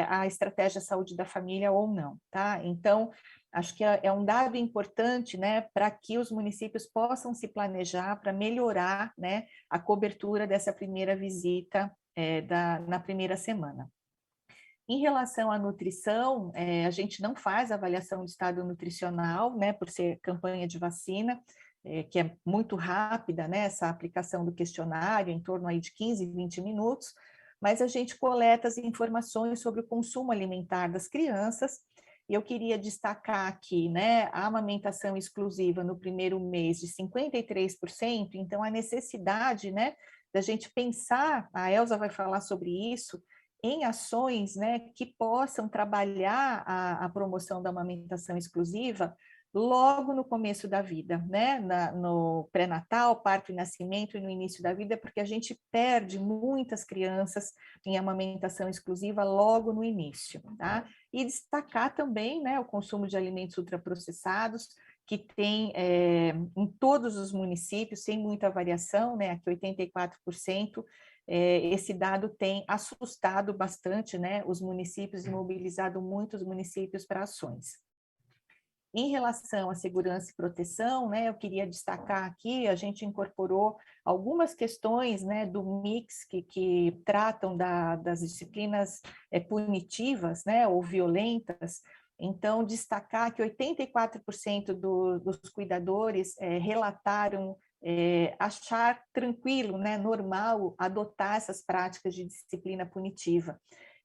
a estratégia saúde da família ou não, tá? Então, acho que é um dado importante, né, para que os municípios possam se planejar para melhorar, né, a cobertura dessa primeira visita na primeira semana. Em relação à nutrição, a gente não faz avaliação de estado nutricional, né, por ser campanha de vacina, que é muito rápida, né, essa aplicação do questionário, em torno aí de 15, 20 minutos, mas a gente coleta as informações sobre o consumo alimentar das crianças. E eu queria destacar aqui, né, a amamentação exclusiva no primeiro mês de 53%, então a necessidade, né, da gente pensar, a Elza vai falar sobre isso, em ações, né, que possam trabalhar a promoção da amamentação exclusiva logo no começo da vida, né, no pré-natal, parto e nascimento e no início da vida, porque a gente perde muitas crianças em amamentação exclusiva logo no início, tá? E destacar também, né, o consumo de alimentos ultraprocessados, que tem em todos os municípios, sem muita variação, né, aqui 84%, esse dado tem assustado bastante, né, os municípios e mobilizado muitos municípios para ações. Em relação à segurança e proteção, né, eu queria destacar aqui, a gente incorporou algumas questões, né, do mix que tratam das disciplinas punitivas, né, ou violentas. Então, destacar que 84% dos cuidadores relataram achar tranquilo, né, normal, adotar essas práticas de disciplina punitiva.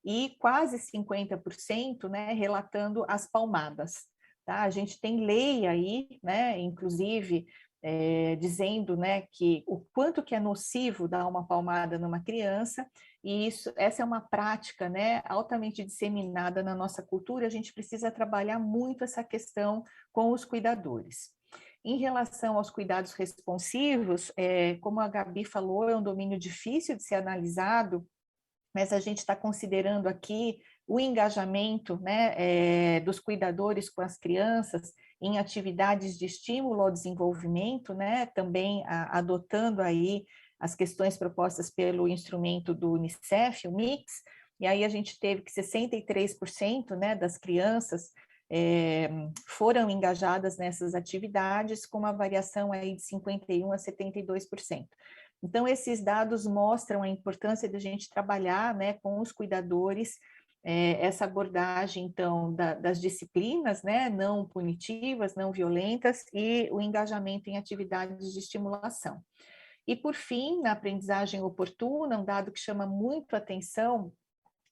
E quase 50%, né, relatando as palmadas. Tá? A gente tem lei aí, né, inclusive, dizendo, né, que o quanto que é nocivo dar uma palmada numa criança, e essa é uma prática, né, altamente disseminada na nossa cultura, a gente precisa trabalhar muito essa questão com os cuidadores. Em relação aos cuidados responsivos, como a Gabi falou, é um domínio difícil de ser analisado, mas a gente está considerando aqui o engajamento, né, dos cuidadores com as crianças em atividades de estímulo ao desenvolvimento, né, também adotando aí as questões propostas pelo instrumento do UNICEF, o MIX, e aí a gente teve que 63%, né, das crianças foram engajadas nessas atividades, com uma variação aí de 51% a 72%. Então, esses dados mostram a importância de a gente trabalhar, né, com os cuidadores, essa abordagem, então, das disciplinas, né, não punitivas, não violentas, e o engajamento em atividades de estimulação. E, por fim, na aprendizagem oportuna, um dado que chama muito a atenção,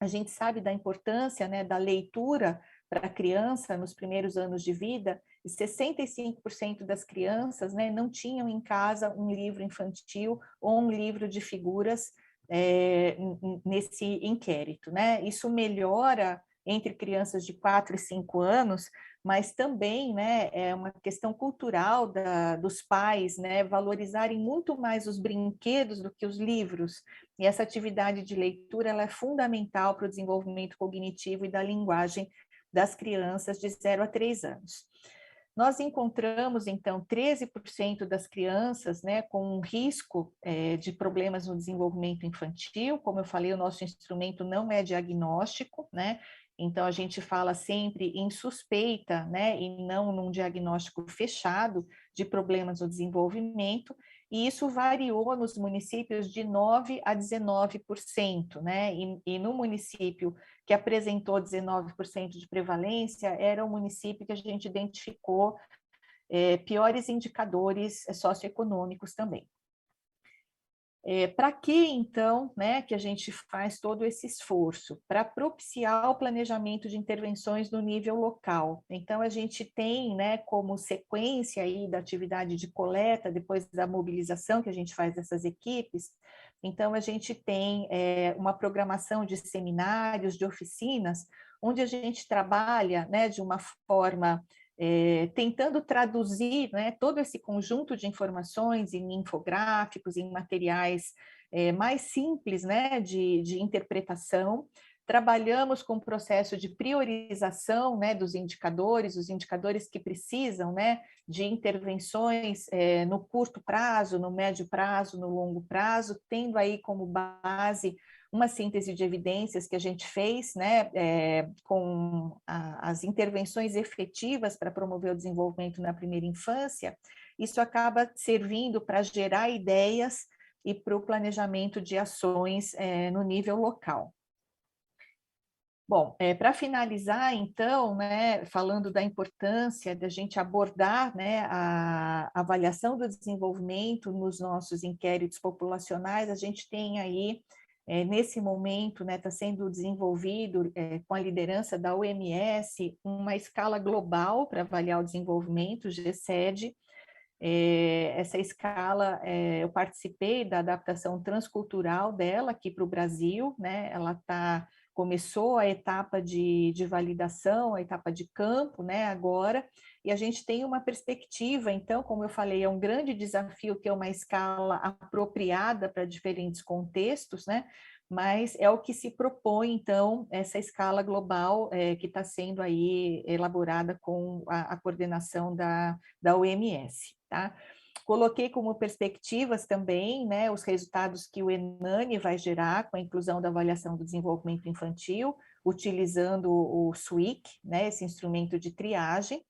a gente sabe da importância, né, da leitura para a criança nos primeiros anos de vida, e 65% das crianças, né, não tinham em casa um livro infantil ou um livro de figuras nesse inquérito, né? Isso melhora entre crianças de 4 e 5 anos, mas também, né, é uma questão cultural dos pais, né, valorizarem muito mais os brinquedos do que os livros. E essa atividade de leitura ela é fundamental para o desenvolvimento cognitivo e da linguagem das crianças de 0 a 3 anos. Nós encontramos, então, 13% das crianças, né, com um risco de problemas no desenvolvimento infantil. Como eu falei, o nosso instrumento não é diagnóstico, né? Então, a gente fala sempre em suspeita, né, e não num diagnóstico fechado de problemas no desenvolvimento, e isso variou nos municípios de 9% a 19%, né, e no município que apresentou 19% de prevalência, era o município que a gente identificou piores indicadores socioeconômicos também. Para que, então, né, que a gente faz todo esse esforço? Para propiciar o planejamento de intervenções no nível local. Então, a gente tem, né, como sequência aí da atividade de coleta, depois da mobilização que a gente faz dessas equipes, então a gente tem uma programação de seminários, de oficinas, onde a gente trabalha, né, de uma forma tentando traduzir, né, todo esse conjunto de informações em infográficos, em materiais mais simples, né, de interpretação. Trabalhamos com o processo de priorização, né, dos indicadores, os indicadores que precisam, né, de intervenções no curto prazo, no médio prazo, no longo prazo, tendo aí como base uma síntese de evidências que a gente fez, né, com as intervenções efetivas para promover o desenvolvimento na primeira infância. Isso acaba servindo para gerar ideias e para o planejamento de ações no nível local. Bom, para finalizar, então, né, falando da importância da gente abordar, né, a avaliação do desenvolvimento nos nossos inquéritos populacionais, a gente tem aí, nesse momento, né, está sendo desenvolvido, com a liderança da OMS, uma escala global para avaliar o desenvolvimento, GSED. Essa escala, eu participei da adaptação transcultural dela aqui para o Brasil, né, ela começou a etapa de validação, a etapa de campo, né, agora, e a gente tem uma perspectiva, então, como eu falei, é um grande desafio ter uma escala apropriada para diferentes contextos, né, mas é o que se propõe, então, essa escala global que está sendo aí elaborada com a coordenação da OMS, tá? Coloquei como perspectivas também, né, os resultados que o ENANI vai gerar com a inclusão da avaliação do desenvolvimento infantil, utilizando o SWIC, né, esse instrumento de triagem.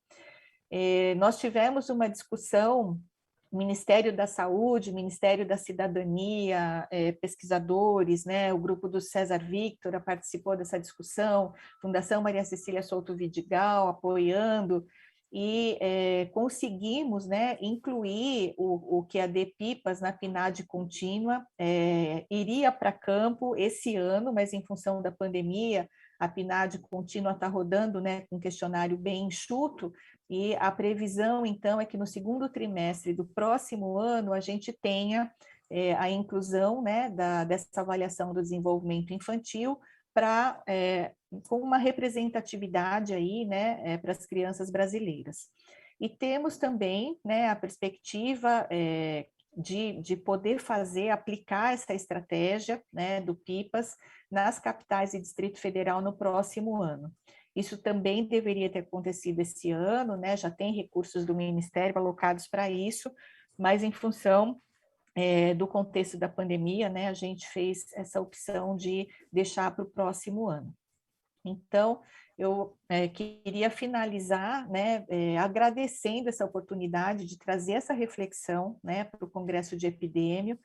Nós tivemos uma discussão, Ministério da Saúde, Ministério da Cidadania, pesquisadores, né, o grupo do César Victor participou dessa discussão, Fundação Maria Cecília Souto Vidigal apoiando, e conseguimos, né, incluir o QAD Pipas na PNAD contínua, iria para campo esse ano, mas em função da pandemia, a PNAD contínua está rodando, né, com um questionário bem enxuto, e a previsão, então, é que no segundo trimestre do próximo ano a gente tenha a inclusão, né, dessa avaliação do desenvolvimento infantil com uma representatividade aí, né, para as crianças brasileiras. E temos também, né, a perspectiva de poder aplicar essa estratégia, né, do PIPAS nas capitais e Distrito Federal no próximo ano. Isso também deveria ter acontecido esse ano, né, já tem recursos do Ministério alocados para isso, mas em função do contexto da pandemia, né, a gente fez essa opção de deixar para o próximo ano. Então, eu queria finalizar, né, agradecendo essa oportunidade de trazer essa reflexão, né, para o Congresso de Epidêmio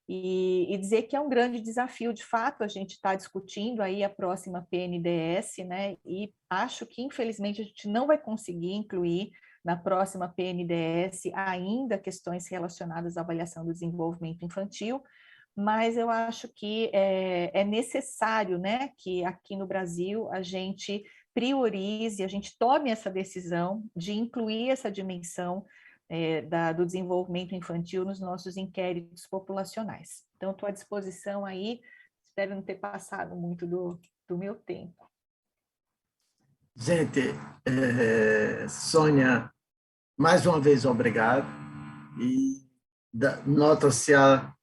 e dizer que é um grande desafio, de fato, a gente está discutindo aí a próxima PNDS, né, e acho que, infelizmente, a gente não vai conseguir incluir na próxima PNDS ainda questões relacionadas à avaliação do desenvolvimento infantil, mas eu acho que é necessário, né, que aqui no Brasil a gente priorize, a gente tome essa decisão de incluir essa dimensão do desenvolvimento infantil nos nossos inquéritos populacionais. Então, estou à disposição aí, espero não ter passado muito do meu tempo. Gente, Sônia, mais uma vez, obrigado. E nota-se a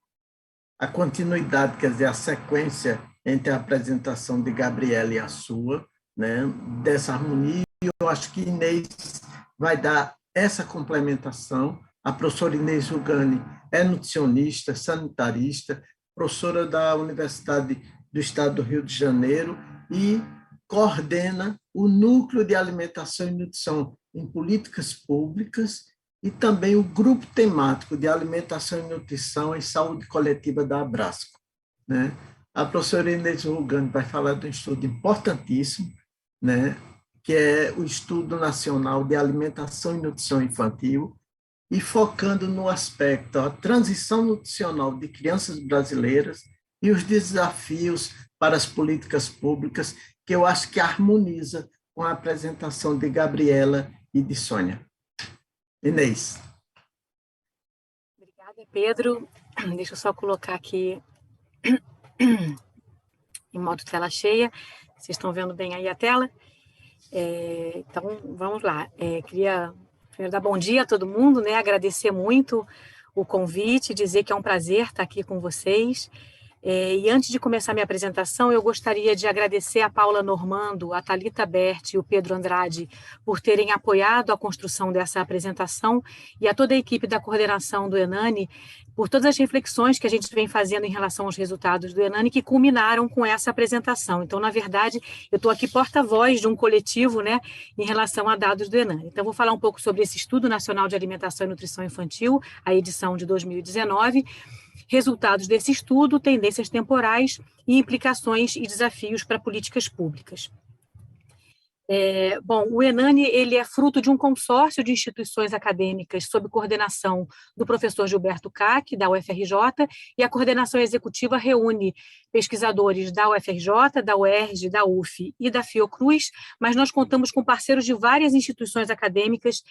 continuidade, quer dizer, a sequência entre a apresentação de Gabriela e a sua, né, dessa harmonia. Eu acho que Inês vai dar essa complementação. A professora Inês Ugani é nutricionista, sanitarista, professora da Universidade do Estado do Rio de Janeiro e coordena o Núcleo de Alimentação e Nutrição em Políticas Públicas e também o Grupo Temático de Alimentação e Nutrição em Saúde Coletiva da Abrasco, né? A professora Inês Rugani vai falar de um estudo importantíssimo, né, que é o Estudo Nacional de Alimentação e Nutrição Infantil, e focando no aspecto da transição nutricional de crianças brasileiras e os desafios para as políticas públicas, que eu acho que harmoniza com a apresentação de Gabriela e de Sônia. Inês. Obrigada, Pedro. Deixa eu só colocar aqui em modo tela cheia. Vocês estão vendo bem aí a tela? Então, vamos lá. Queria primeiro dar bom dia a todo mundo, né? Agradecer muito o convite, dizer que é um prazer estar aqui com vocês. E antes de começar minha apresentação, eu gostaria de agradecer a Paula Normando, a Thalita Berti e o Pedro Andrade por terem apoiado a construção dessa apresentação e a toda a equipe da coordenação do ENANI por todas as reflexões que a gente vem fazendo em relação aos resultados do ENANI que culminaram com essa apresentação. Então, na verdade, eu estou aqui porta-voz de um coletivo, né, em relação a dados do ENANI. Então, vou falar um pouco sobre esse Estudo Nacional de Alimentação e Nutrição Infantil, a edição de 2019, resultados desse estudo, tendências temporais e implicações e desafios para políticas públicas. Bom, o ENANI ele é fruto de um consórcio de instituições acadêmicas sob coordenação do professor Gilberto Kac, da UFRJ, e a coordenação executiva reúne pesquisadores da UFRJ, da UERJ, da UF e da Fiocruz, mas nós contamos com parceiros de várias instituições acadêmicas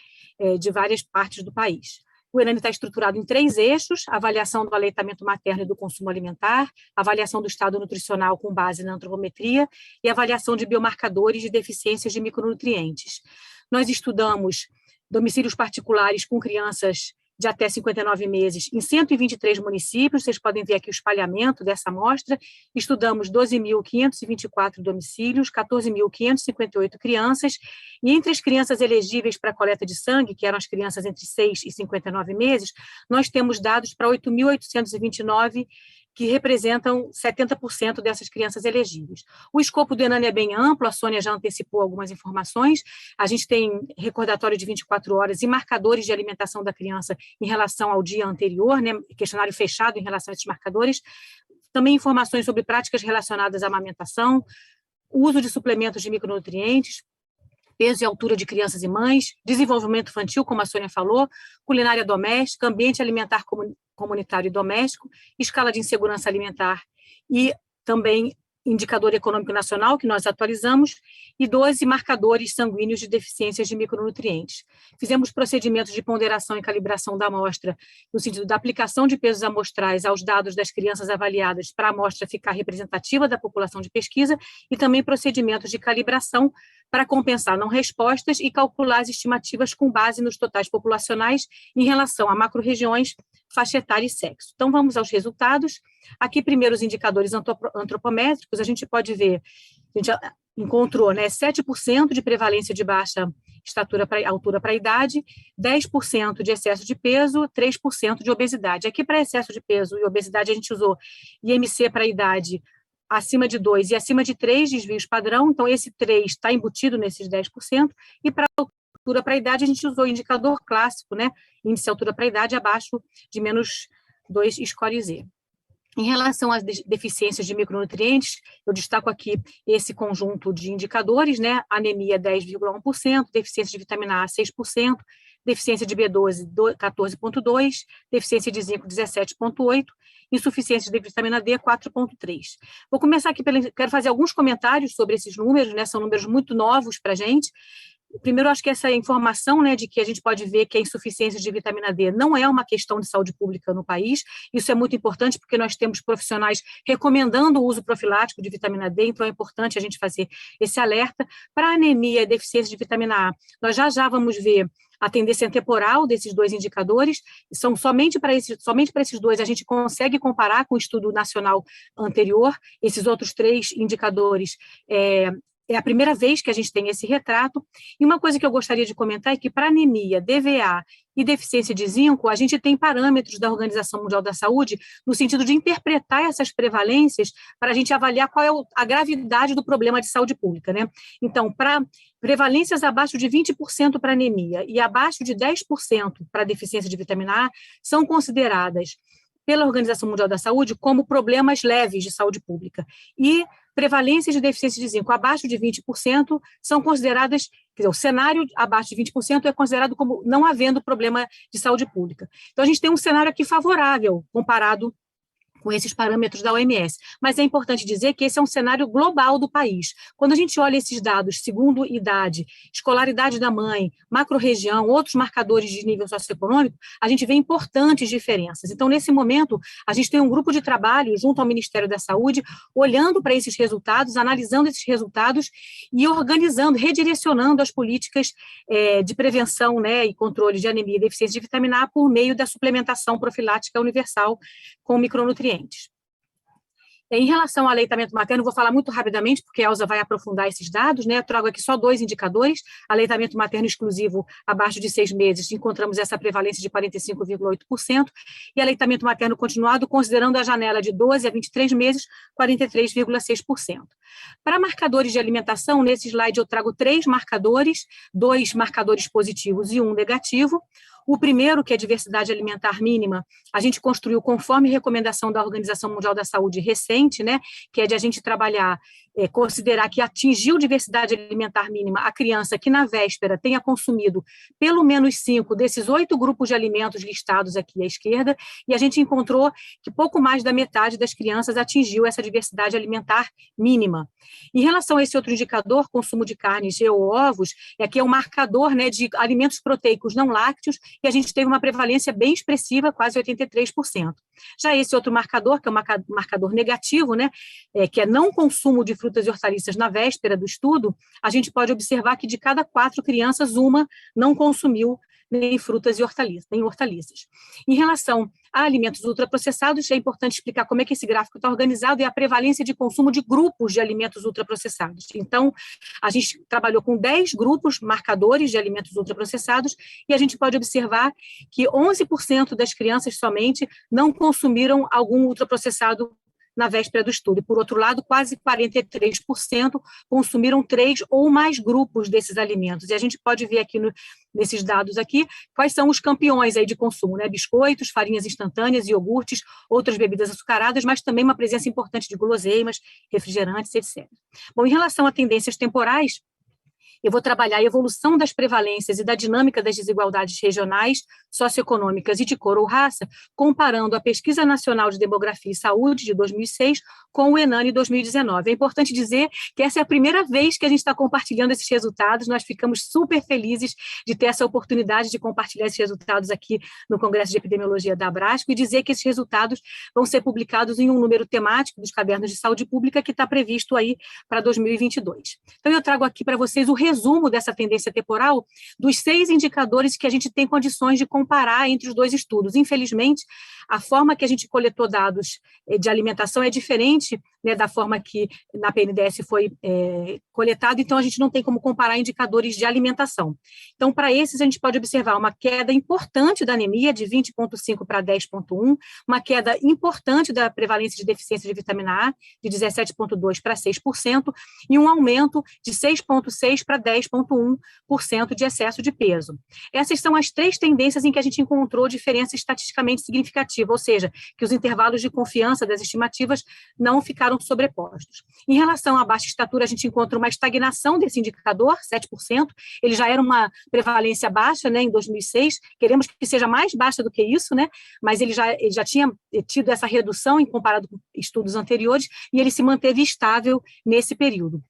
de várias partes do país. O ENANI está estruturado em 3 eixos: avaliação do aleitamento materno e do consumo alimentar, avaliação do estado nutricional com base na antropometria e avaliação de biomarcadores de deficiências de micronutrientes. Nós estudamos domicílios particulares com crianças de até 59 meses em 123 municípios, vocês podem ver aqui o espalhamento dessa amostra. Estudamos 12.524 domicílios, 14.558 crianças, e entre as crianças elegíveis para a coleta de sangue, que eram as crianças entre 6 e 59 meses, nós temos dados para 8.829 que representam 70% dessas crianças elegíveis. O escopo do ENANI é bem amplo, a Sônia já antecipou algumas informações, a gente tem recordatório de 24 horas e marcadores de alimentação da criança em relação ao dia anterior, né, questionário fechado em relação a esses marcadores, também informações sobre práticas relacionadas à amamentação, uso de suplementos de micronutrientes, peso e altura de crianças e mães, desenvolvimento infantil, como a Sônia falou, culinária doméstica, ambiente alimentar comunitário e doméstico, escala de insegurança alimentar e também indicador econômico nacional, que nós atualizamos, e 12 marcadores sanguíneos de deficiências de micronutrientes. Fizemos procedimentos de ponderação e calibração da amostra, no sentido da aplicação de pesos amostrais aos dados das crianças avaliadas para a amostra ficar representativa da população de pesquisa, e também procedimentos de calibração para compensar não respostas e calcular as estimativas com base nos totais populacionais em relação a macro-regiões, faixa etária e sexo. Então, vamos aos resultados. Aqui, primeiro, os indicadores antropométricos, a gente pode ver, a gente encontrou, né, 7% de prevalência de baixa altura para a idade, 10% de excesso de peso, 3% de obesidade. Aqui, para excesso de peso e obesidade, a gente usou IMC para a idade acima de 2 e acima de 3 desvios padrão, então esse 3 está embutido nesses 10%, e para altura para a idade a gente usou o indicador clássico, né, índice de altura para a idade abaixo de menos 2 score Z. Em relação às deficiências de micronutrientes, eu destaco aqui esse conjunto de indicadores, né, anemia 10,1%, deficiência de vitamina A 6%, deficiência de B12 14,2%, deficiência de zinco 17,8%, insuficiência de vitamina D 4,3%. Vou começar aqui, quero fazer alguns comentários sobre esses números, né, são números muito novos para a gente. Primeiro, acho que essa informação, né, de que a gente pode ver que a insuficiência de vitamina D não é uma questão de saúde pública no país, isso é muito importante porque nós temos profissionais recomendando o uso profilático de vitamina D, então é importante a gente fazer esse alerta. Para a anemia e deficiência de vitamina A, nós já vamos ver a tendência temporal desses 2 indicadores, são somente para esses 2 a gente consegue comparar com o estudo nacional anterior, esses outros 3 indicadores é a primeira vez que a gente tem esse retrato, e uma coisa que eu gostaria de comentar é que para anemia, DVA e deficiência de zinco, a gente tem parâmetros da Organização Mundial da Saúde no sentido de interpretar essas prevalências para a gente avaliar qual é a gravidade do problema de saúde pública, né? Então, para prevalências abaixo de 20% para anemia e abaixo de 10% para deficiência de vitamina A, são consideradas pela Organização Mundial da Saúde como problemas leves de saúde pública. E prevalências de deficiência de zinco abaixo de 20% são consideradas, quer dizer, o cenário abaixo de 20% é considerado como não havendo problema de saúde pública. Então, a gente tem um cenário aqui favorável, comparado com esses parâmetros da OMS. Mas é importante dizer que esse é um cenário global do país. Quando a gente olha esses dados, segundo idade, escolaridade da mãe, macro-região, outros marcadores de nível socioeconômico, a gente vê importantes diferenças. Então, nesse momento, a gente tem um grupo de trabalho junto ao Ministério da Saúde, olhando para esses resultados, analisando esses resultados e organizando, redirecionando as políticas de prevenção, né, e controle de anemia e deficiência de vitamina A por meio da suplementação profilática universal com micronutrientes. Em relação ao aleitamento materno, vou falar muito rapidamente, porque a Elza vai aprofundar esses dados, né? Eu trago aqui só 2 indicadores. Aleitamento materno exclusivo abaixo de 6 meses, encontramos essa prevalência de 45,8%, e aleitamento materno continuado, considerando a janela de 12 a 23 meses, 43,6%. Para marcadores de alimentação, nesse slide eu trago 3 marcadores, 2 marcadores positivos e 1 negativo. O primeiro, que é a diversidade alimentar mínima, a gente construiu conforme recomendação da Organização Mundial da Saúde recente, né, que é de a gente trabalhar, considerar que atingiu diversidade alimentar mínima a criança que na véspera tenha consumido pelo menos 5 desses 8 grupos de alimentos listados aqui à esquerda, e a gente encontrou que pouco mais da metade das crianças atingiu essa diversidade alimentar mínima. Em relação a esse outro indicador, consumo de carnes e ou ovos, aqui é um marcador, né, de alimentos proteicos não lácteos, e a gente teve uma prevalência bem expressiva, quase 83%. Já esse outro marcador, que é um marcador negativo, né, que é não consumo de frutas e hortaliças na véspera do estudo, a gente pode observar que de cada 4 crianças, uma não consumiu nem frutas e hortaliças. Em relação a alimentos ultraprocessados, é importante explicar como é que esse gráfico está organizado e a prevalência de consumo de grupos de alimentos ultraprocessados. Então, a gente trabalhou com 10 grupos marcadores de alimentos ultraprocessados e a gente pode observar que 11% das crianças somente não consumiram algum ultraprocessado na véspera do estudo. E, por outro lado, quase 43% consumiram 3 ou mais grupos desses alimentos. E a gente pode ver aqui nesses dados aqui quais são os campeões aí de consumo, né? Biscoitos, farinhas instantâneas, iogurtes, outras bebidas açucaradas, mas também uma presença importante de guloseimas, refrigerantes, etc. Bom, em relação a tendências temporais, eu vou trabalhar a evolução das prevalências e da dinâmica das desigualdades regionais, socioeconômicas e de cor ou raça, comparando a Pesquisa Nacional de Demografia e Saúde, de 2006, com o ENANE, 2019. É importante dizer que essa é a primeira vez que a gente está compartilhando esses resultados, nós ficamos super felizes de ter essa oportunidade de compartilhar esses resultados aqui no Congresso de Epidemiologia da Abrasco e dizer que esses resultados vão ser publicados em um número temático dos cadernos de saúde pública que está previsto aí para 2022. Então, eu trago aqui para vocês o resumo dessa tendência temporal dos 6 indicadores que a gente tem condições de comparar entre os 2 estudos. Infelizmente, a forma que a gente coletou dados de alimentação é diferente, né, da forma que na PNDS foi coletado, então a gente não tem como comparar indicadores de alimentação. Então, para esses, a gente pode observar uma queda importante da anemia, de 20,5 para 10,1, uma queda importante da prevalência de deficiência de vitamina A, de 17,2 para 6%, e um aumento de 6,6 para 10,1% de excesso de peso. Essas são as 3 tendências em que a gente encontrou diferença estatisticamente significativa, ou seja, que os intervalos de confiança das estimativas não ficaram sobrepostos. Em relação à baixa estatura, a gente encontra uma estagnação desse indicador, 7%, ele já era uma prevalência baixa, né, em 2006, queremos que seja mais baixa do que isso, né, mas ele já tinha tido essa redução em comparado com estudos anteriores, e ele se manteve estável nesse período.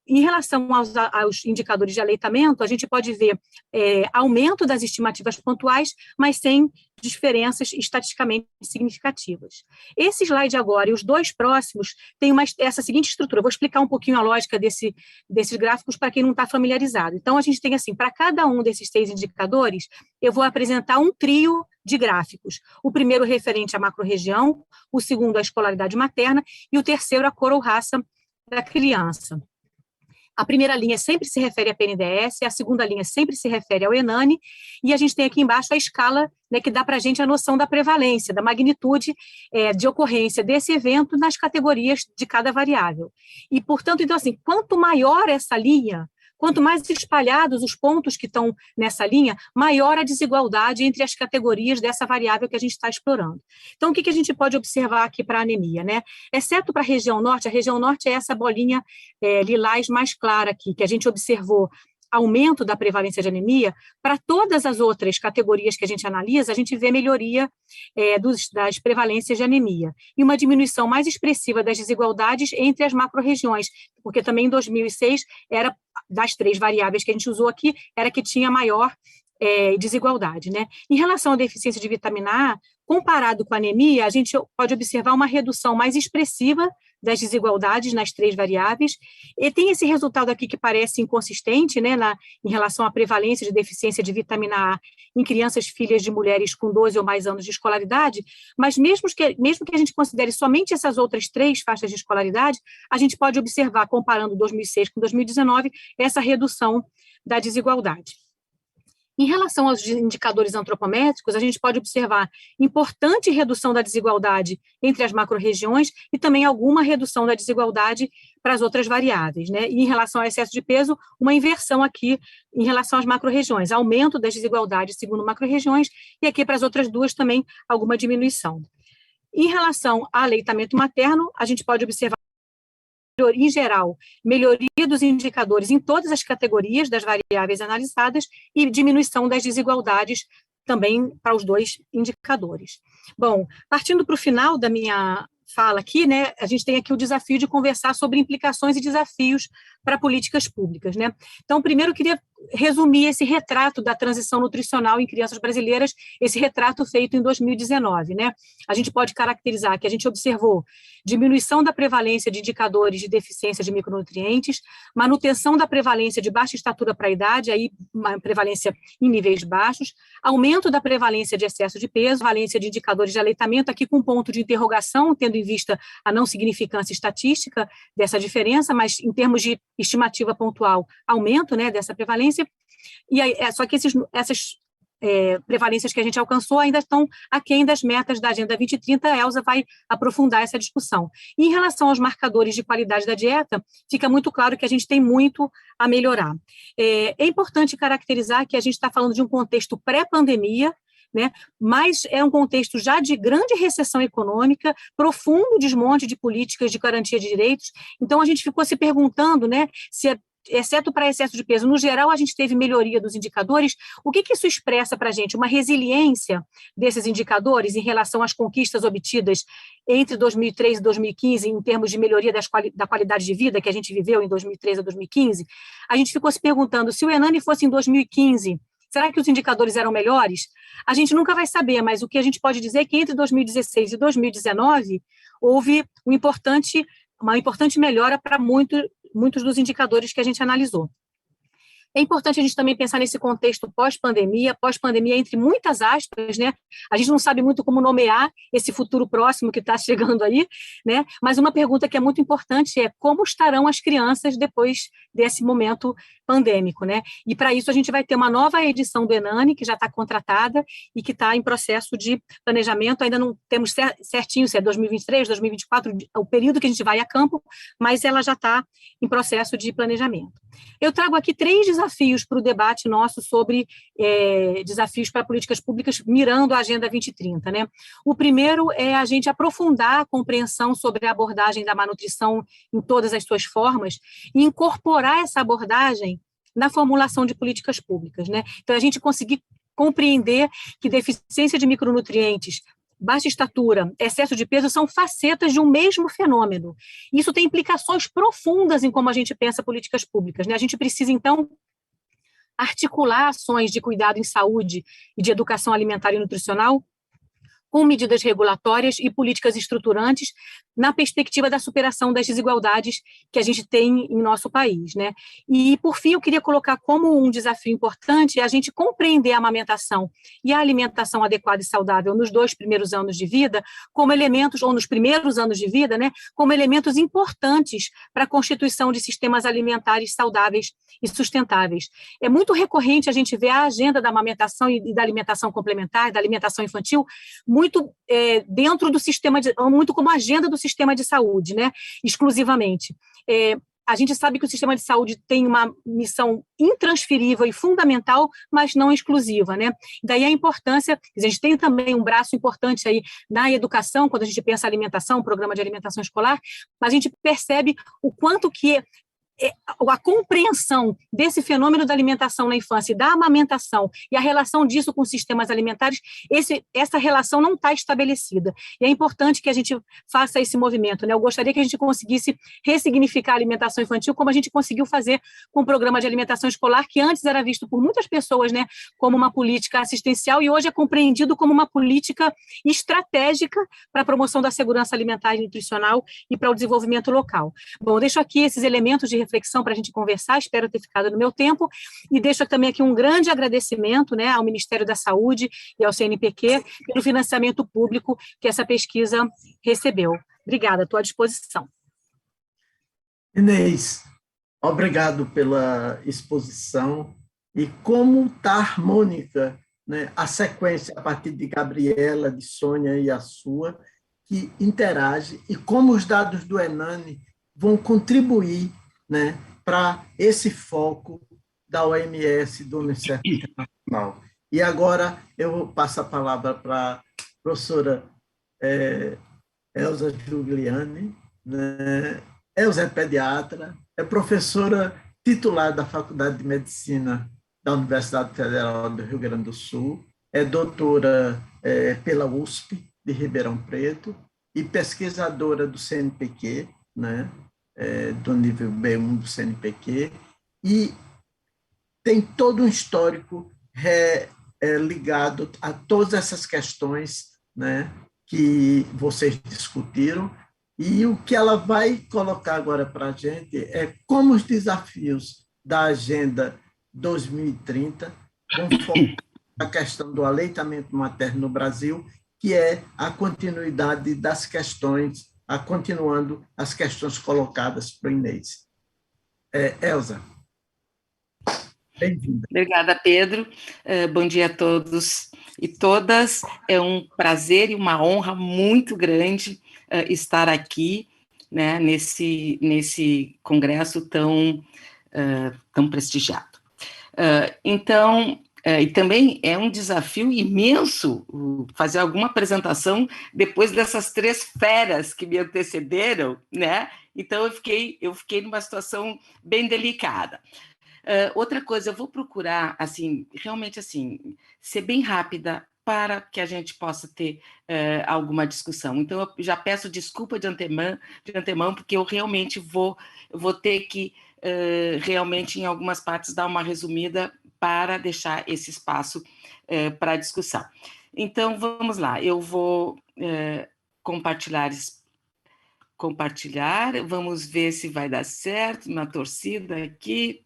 Em relação aos indicadores de aleitamento, a gente pode ver aumento das estimativas pontuais, mas sem diferenças estatisticamente significativas. Esse slide agora e os 2 próximos têm essa seguinte estrutura. Eu vou explicar um pouquinho a lógica desses gráficos para quem não está familiarizado. Então, a gente tem assim, para cada um desses 6 indicadores, eu vou apresentar um trio de gráficos. O primeiro referente à macro-região, o segundo à escolaridade materna e o terceiro à cor ou raça da criança. A primeira linha sempre se refere à PNDES, a segunda linha sempre se refere ao ENANI, e a gente tem aqui embaixo a escala, né, que dá para a gente a noção da prevalência, da magnitude de ocorrência desse evento nas categorias de cada variável. E, portanto, então, assim, quanto maior essa linha, quanto mais espalhados os pontos que estão nessa linha, maior a desigualdade entre as categorias dessa variável que a gente está explorando. Então, o que a gente pode observar aqui para a anemia, né? Exceto para a região norte é essa bolinha lilás mais clara aqui, que a gente observou aumento da prevalência de anemia. Para todas as outras categorias que a gente analisa, a gente vê melhoria das prevalências de anemia e uma diminuição mais expressiva das desigualdades entre as macro-regiões, porque também em 2006 era das 3 variáveis que a gente usou aqui, era que tinha maior desigualdade, né? Em relação à deficiência de vitamina A, comparado com a anemia, a gente pode observar uma redução mais expressiva das desigualdades nas 3 variáveis, e tem esse resultado aqui que parece inconsistente, né, em relação à prevalência de deficiência de vitamina A em crianças filhas de mulheres com 12 ou mais anos de escolaridade, mas mesmo que a gente considere somente essas outras 3 faixas de escolaridade, a gente pode observar, comparando 2006 com 2019, essa redução da desigualdade. Em relação aos indicadores antropométricos, a gente pode observar importante redução da desigualdade entre as macro-regiões e também alguma redução da desigualdade para as outras variáveis, né? E em relação ao excesso de peso, uma inversão aqui em relação às macro-regiões, aumento das desigualdades segundo macro-regiões, e aqui para as outras 2 também alguma diminuição. Em relação ao aleitamento materno, a gente pode observar, em geral, melhoria dos indicadores em todas as categorias das variáveis analisadas e diminuição das desigualdades também para os 2 indicadores. Bom, partindo para o final da minha fala aqui, né, a gente tem aqui o desafio de conversar sobre implicações e desafios para políticas públicas, né? Então, primeiro eu queria resumir esse retrato da transição nutricional em crianças brasileiras, esse retrato feito em 2019, né? A gente pode caracterizar que a gente observou diminuição da prevalência de indicadores de deficiência de micronutrientes, manutenção da prevalência de baixa estatura para a idade, aí uma prevalência em níveis baixos, aumento da prevalência de excesso de peso, prevalência de indicadores de aleitamento, aqui com ponto de interrogação, tendo em vista a não significância estatística dessa diferença, mas em termos de estimativa pontual, aumento, né, dessa prevalência, e aí, só que essas prevalências que a gente alcançou ainda estão aquém das metas da Agenda 2030, a Elza vai aprofundar essa discussão. E em relação aos marcadores de qualidade da dieta, fica muito claro que a gente tem muito a melhorar. É importante caracterizar que a gente está falando de um contexto pré-pandemia, né, mas é um contexto já de grande recessão econômica, profundo desmonte de políticas de garantia de direitos. Então, a gente ficou se perguntando, né, se, exceto para excesso de peso, no geral, a gente teve melhoria dos indicadores. O que isso expressa para a gente? Uma resiliência desses indicadores em relação às conquistas obtidas entre 2003 e 2015, em termos de melhoria da qualidade de vida que a gente viveu em 2003 a 2015? A gente ficou se perguntando, se o ENANI fosse em 2015, será que os indicadores eram melhores? A gente nunca vai saber, mas o que a gente pode dizer é que entre 2016 e 2019 houve uma importante melhora para muitos dos indicadores que a gente analisou. É importante a gente também pensar nesse contexto pós-pandemia entre muitas aspas, né? A gente não sabe muito como nomear esse futuro próximo que está chegando aí, né? Mas uma pergunta que é muito importante é como estarão as crianças depois desse momento pandêmico, né? E para isso a gente vai ter uma nova edição do ENANI, que já está contratada e que está em processo de planejamento, ainda não temos certinho se é 2023, 2024, o período que a gente vai a campo, mas ela já está em processo de planejamento. Eu trago aqui 3 desafios para o debate nosso sobre desafios para políticas públicas mirando a Agenda 2030, né? O primeiro é a gente aprofundar a compreensão sobre a abordagem da malnutrição em todas as suas formas e incorporar essa abordagem na formulação de políticas públicas, né? Então, a gente conseguir compreender que deficiência de micronutrientes, baixa estatura, excesso de peso são facetas de um mesmo fenômeno. Isso tem implicações profundas em como a gente pensa políticas públicas, né? A gente precisa, então, articular ações de cuidado em saúde e de educação alimentar e nutricional com medidas regulatórias e políticas estruturantes na perspectiva da superação das desigualdades que a gente tem em nosso país, né? E, por fim, eu queria colocar como um desafio importante a gente compreender a amamentação e a alimentação adequada e saudável nos 2 primeiros anos de vida como elementos, ou nos primeiros anos de vida, né, como elementos importantes para a constituição de sistemas alimentares saudáveis e sustentáveis. É muito recorrente a gente ver a agenda da amamentação e da alimentação complementar, da alimentação infantil, muito dentro do sistema, muito como agenda do sistema de saúde, né, exclusivamente. A gente sabe que o sistema de saúde tem uma missão intransferível e fundamental, mas não exclusiva, né? Daí a importância, a gente tem também um braço importante aí na educação, quando a gente pensa alimentação, programa de alimentação escolar, mas a gente percebe o quanto que a compreensão desse fenômeno da alimentação na infância e da amamentação e a relação disso com sistemas alimentares, essa relação não está estabelecida. E é importante que a gente faça esse movimento, né? Eu gostaria que a gente conseguisse ressignificar a alimentação infantil como a gente conseguiu fazer com o programa de alimentação escolar, que antes era visto por muitas pessoas, né, como uma política assistencial e hoje é compreendido como uma política estratégica para a promoção da segurança alimentar e nutricional e para o desenvolvimento local. Bom, eu deixo aqui esses elementos de reflexão para a gente conversar, espero ter ficado no meu tempo, e deixo também aqui um grande agradecimento, né, ao Ministério da Saúde e ao CNPq pelo financiamento público que essa pesquisa recebeu. Obrigada, estou à disposição. Inês, obrigado pela exposição e como está harmônica, né, a sequência a partir de Gabriela, de Sônia e a sua, que interage, e como os dados do Enani vão contribuir, né, para esse foco da OMS, do Unicef Internacional. E agora eu passo a palavra para a professora Elza Giuliani, né? Elza é pediatra, é professora titular da Faculdade de Medicina da Universidade Federal do Rio Grande do Sul, é doutora pela USP de Ribeirão Preto e pesquisadora do CNPq, né? Do nível B1 do CNPq, e tem todo um histórico ligado a todas essas questões, né, que vocês discutiram, e o que ela vai colocar agora para a gente é como os desafios da Agenda 2030 vão focar a questão do aleitamento materno no Brasil, que é a continuidade das questões, continuando as questões colocadas para o Inês. Elza, bem-vinda. Obrigada, Pedro. Bom dia a todos e todas. É um prazer e uma honra muito grande estar aqui, né, nesse congresso tão prestigiado. Então, e também é um desafio imenso fazer alguma apresentação depois dessas 3 feras que me antecederam, né? Então, eu fiquei numa situação bem delicada. Outra coisa, eu vou procurar, assim, realmente, assim, ser bem rápida para que a gente possa ter alguma discussão. Então, eu já peço desculpa de antemão, porque eu realmente vou ter que, realmente, em algumas partes, dar uma resumida para deixar esse espaço para a discussão. Então, vamos lá, eu vou compartilhar, vamos ver se vai dar certo, uma torcida aqui.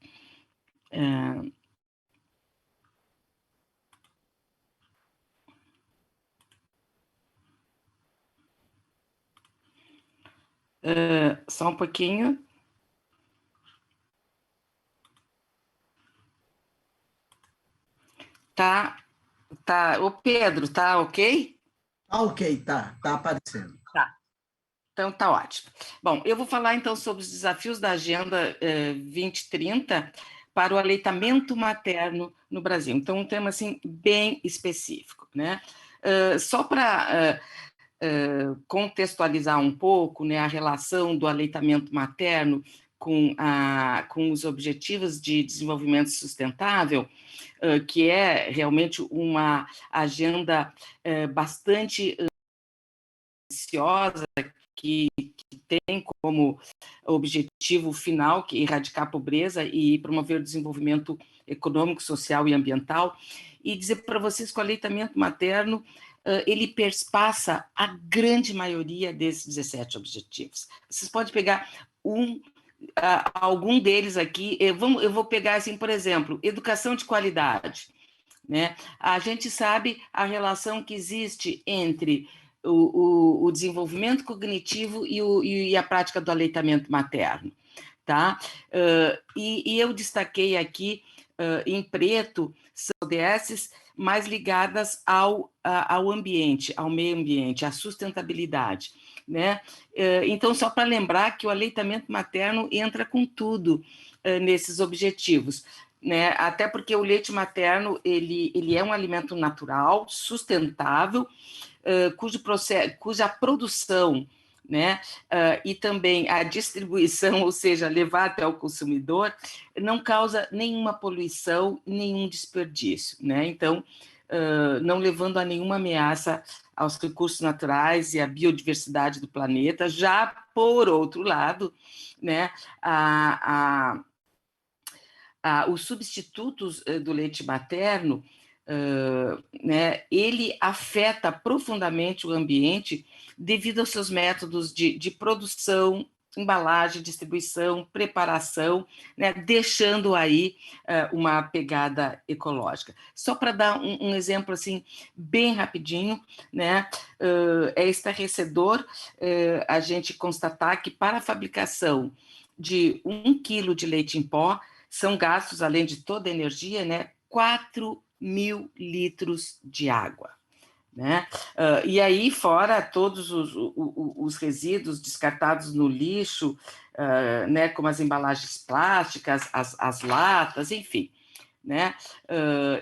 Só um pouquinho. Tá. O Pedro, tá ok? Tá ok, tá aparecendo. Tá. Então, tá ótimo. Bom, eu vou falar, então, sobre os desafios da Agenda 2030 para o aleitamento materno no Brasil. Então, um tema, assim, bem específico, né? Só para contextualizar um pouco, né, a relação do aleitamento materno com os Objetivos de Desenvolvimento Sustentável, que é realmente uma agenda bastante ambiciosa, que tem como objetivo final que erradicar a pobreza e promover o desenvolvimento econômico, social e ambiental. E dizer para vocês que o aleitamento materno ele perpassa a grande maioria desses 17 objetivos. Vocês podem pegar algum deles aqui. Eu vou pegar, assim, por exemplo, educação de qualidade, né? A gente sabe a relação que existe entre o desenvolvimento cognitivo e a prática do aleitamento materno, tá? E eu destaquei aqui, em preto, são ODSs mais ligadas ao ambiente, ao meio ambiente, à sustentabilidade, né? Então, só para lembrar que o aleitamento materno entra com tudo nesses objetivos, né? Até porque o leite materno ele é um alimento natural, sustentável, cuja produção, né, e também a distribuição, ou seja, levar até o consumidor, não causa nenhuma poluição, nenhum desperdício, né? Então, não levando a nenhuma ameaça aos recursos naturais e à biodiversidade do planeta. Já, por outro lado, né, os substitutos do leite materno, né, ele afeta profundamente o ambiente devido aos seus métodos de produção, embalagem, distribuição, preparação, né, deixando aí uma pegada ecológica. Só para dar um exemplo assim bem rapidinho, né, é estarrecedor a gente constatar que para a fabricação de 1 quilo de leite em pó são gastos, além de toda a energia, né, 4.000 litros de água, né? E aí, fora todos os resíduos descartados no lixo, né, como as embalagens plásticas, as latas, enfim, né?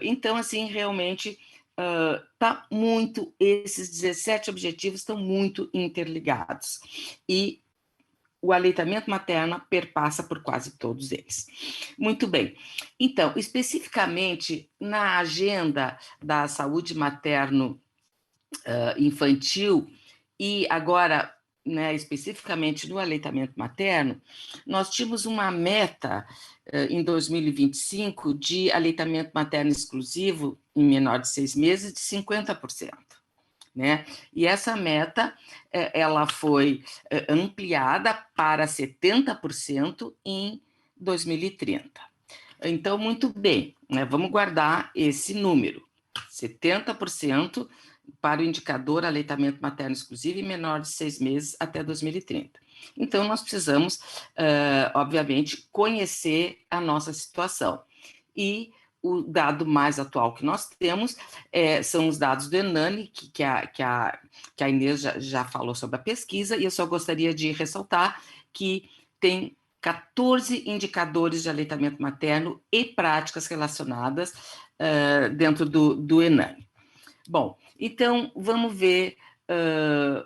Então, assim, realmente, esses 17 objetivos estão muito interligados. E o aleitamento materno perpassa por quase todos eles. Muito bem. Então, especificamente na agenda da saúde materno-infantil e agora, né, especificamente no aleitamento materno, nós tínhamos uma meta em 2025 de aleitamento materno exclusivo em menor de 6 meses de 50%. Né? E essa meta ela foi ampliada para 70% em 2030. Então, muito bem, né? Vamos guardar esse número, 70% para o indicador aleitamento materno exclusivo em menor de 6 meses até 2030. Então, nós precisamos, obviamente, conhecer a nossa situação. E o dado mais atual que nós temos são os dados do ENANI, que a Inês já falou sobre a pesquisa, e eu só gostaria de ressaltar que tem 14 indicadores de aleitamento materno e práticas relacionadas dentro do ENANI. Bom, então vamos ver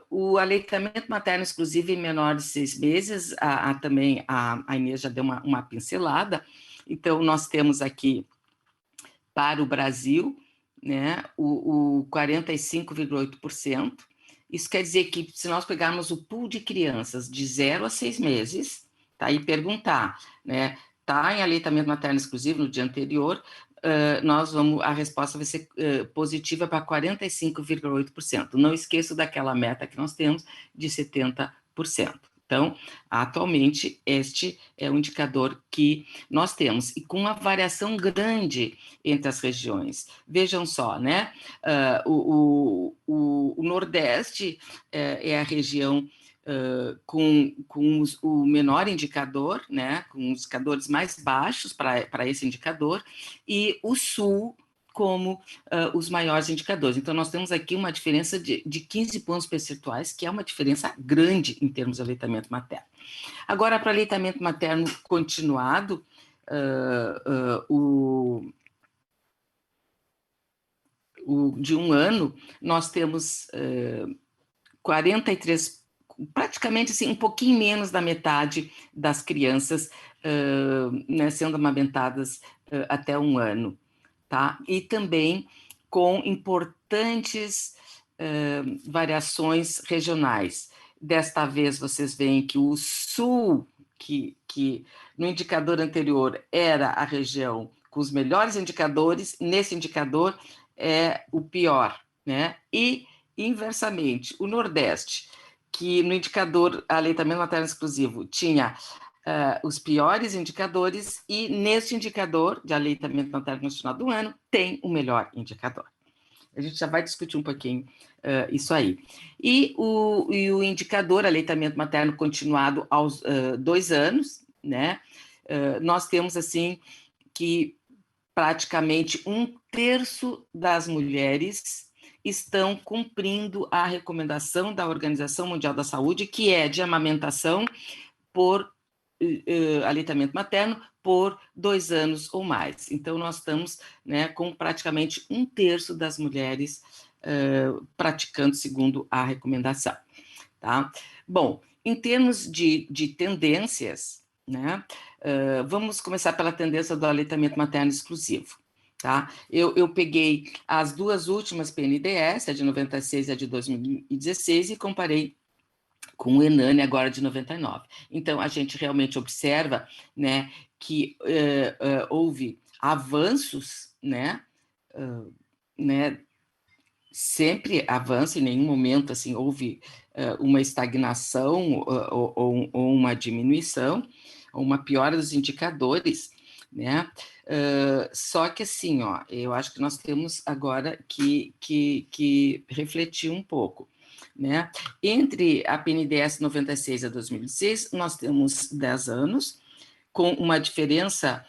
o aleitamento materno exclusivo em menor de 6 meses, também a Inês já deu uma pincelada. Então, nós temos aqui para o Brasil, né, o 45,8%. Isso quer dizer que, se nós pegarmos o pool de crianças de 0 a 6 meses, tá, e perguntar, né, tá em aleitamento materno exclusivo no dia anterior, a resposta vai ser positiva para 45,8%. Não esqueço daquela meta que nós temos de 70%. Então, atualmente, este é o indicador que nós temos, e com uma variação grande entre as regiões. Vejam só, né? O Nordeste é a região com o menor indicador, né? Com os indicadores mais baixos para esse indicador, e o Sul como os maiores indicadores. Então, nós temos aqui uma diferença de 15 pontos percentuais, que é uma diferença grande em termos de aleitamento materno. Agora, para aleitamento materno continuado, de 1 ano, nós temos 43, praticamente assim, um pouquinho menos da metade das crianças né, sendo amamentadas até 1 ano. Tá? E também com importantes variações regionais. Desta vez, vocês veem que o Sul, que no indicador anterior era a região com os melhores indicadores, nesse indicador é o pior, né? E, inversamente, o Nordeste, que no indicador aleitamento materno exclusivo tinha os piores indicadores, e neste indicador de aleitamento materno continuado do ano tem o melhor indicador. A gente já vai discutir um pouquinho isso aí. E o indicador aleitamento materno continuado aos 2 anos, né? Nós temos, assim, que praticamente 1/3 das mulheres estão cumprindo a recomendação da Organização Mundial da Saúde, que é de amamentação por aleitamento materno por 2 anos ou mais. Então, nós estamos, né, com praticamente 1/3 das mulheres praticando segundo a recomendação. Tá? Bom, em termos de tendências, né, vamos começar pela tendência do aleitamento materno exclusivo. Tá? Eu peguei as 2 últimas PNDS, a de 96 e a de 2016, e comparei com o Enane agora de 99. Então, a gente realmente observa, né, que houve avanços, né, sempre avanço, em nenhum momento assim, houve uma estagnação ou uma diminuição, ou uma piora dos indicadores, né? Só que assim, ó, eu acho que nós temos agora que refletir um pouco, né? Entre a PNDS 96 a 2006, nós temos 10 anos, com uma diferença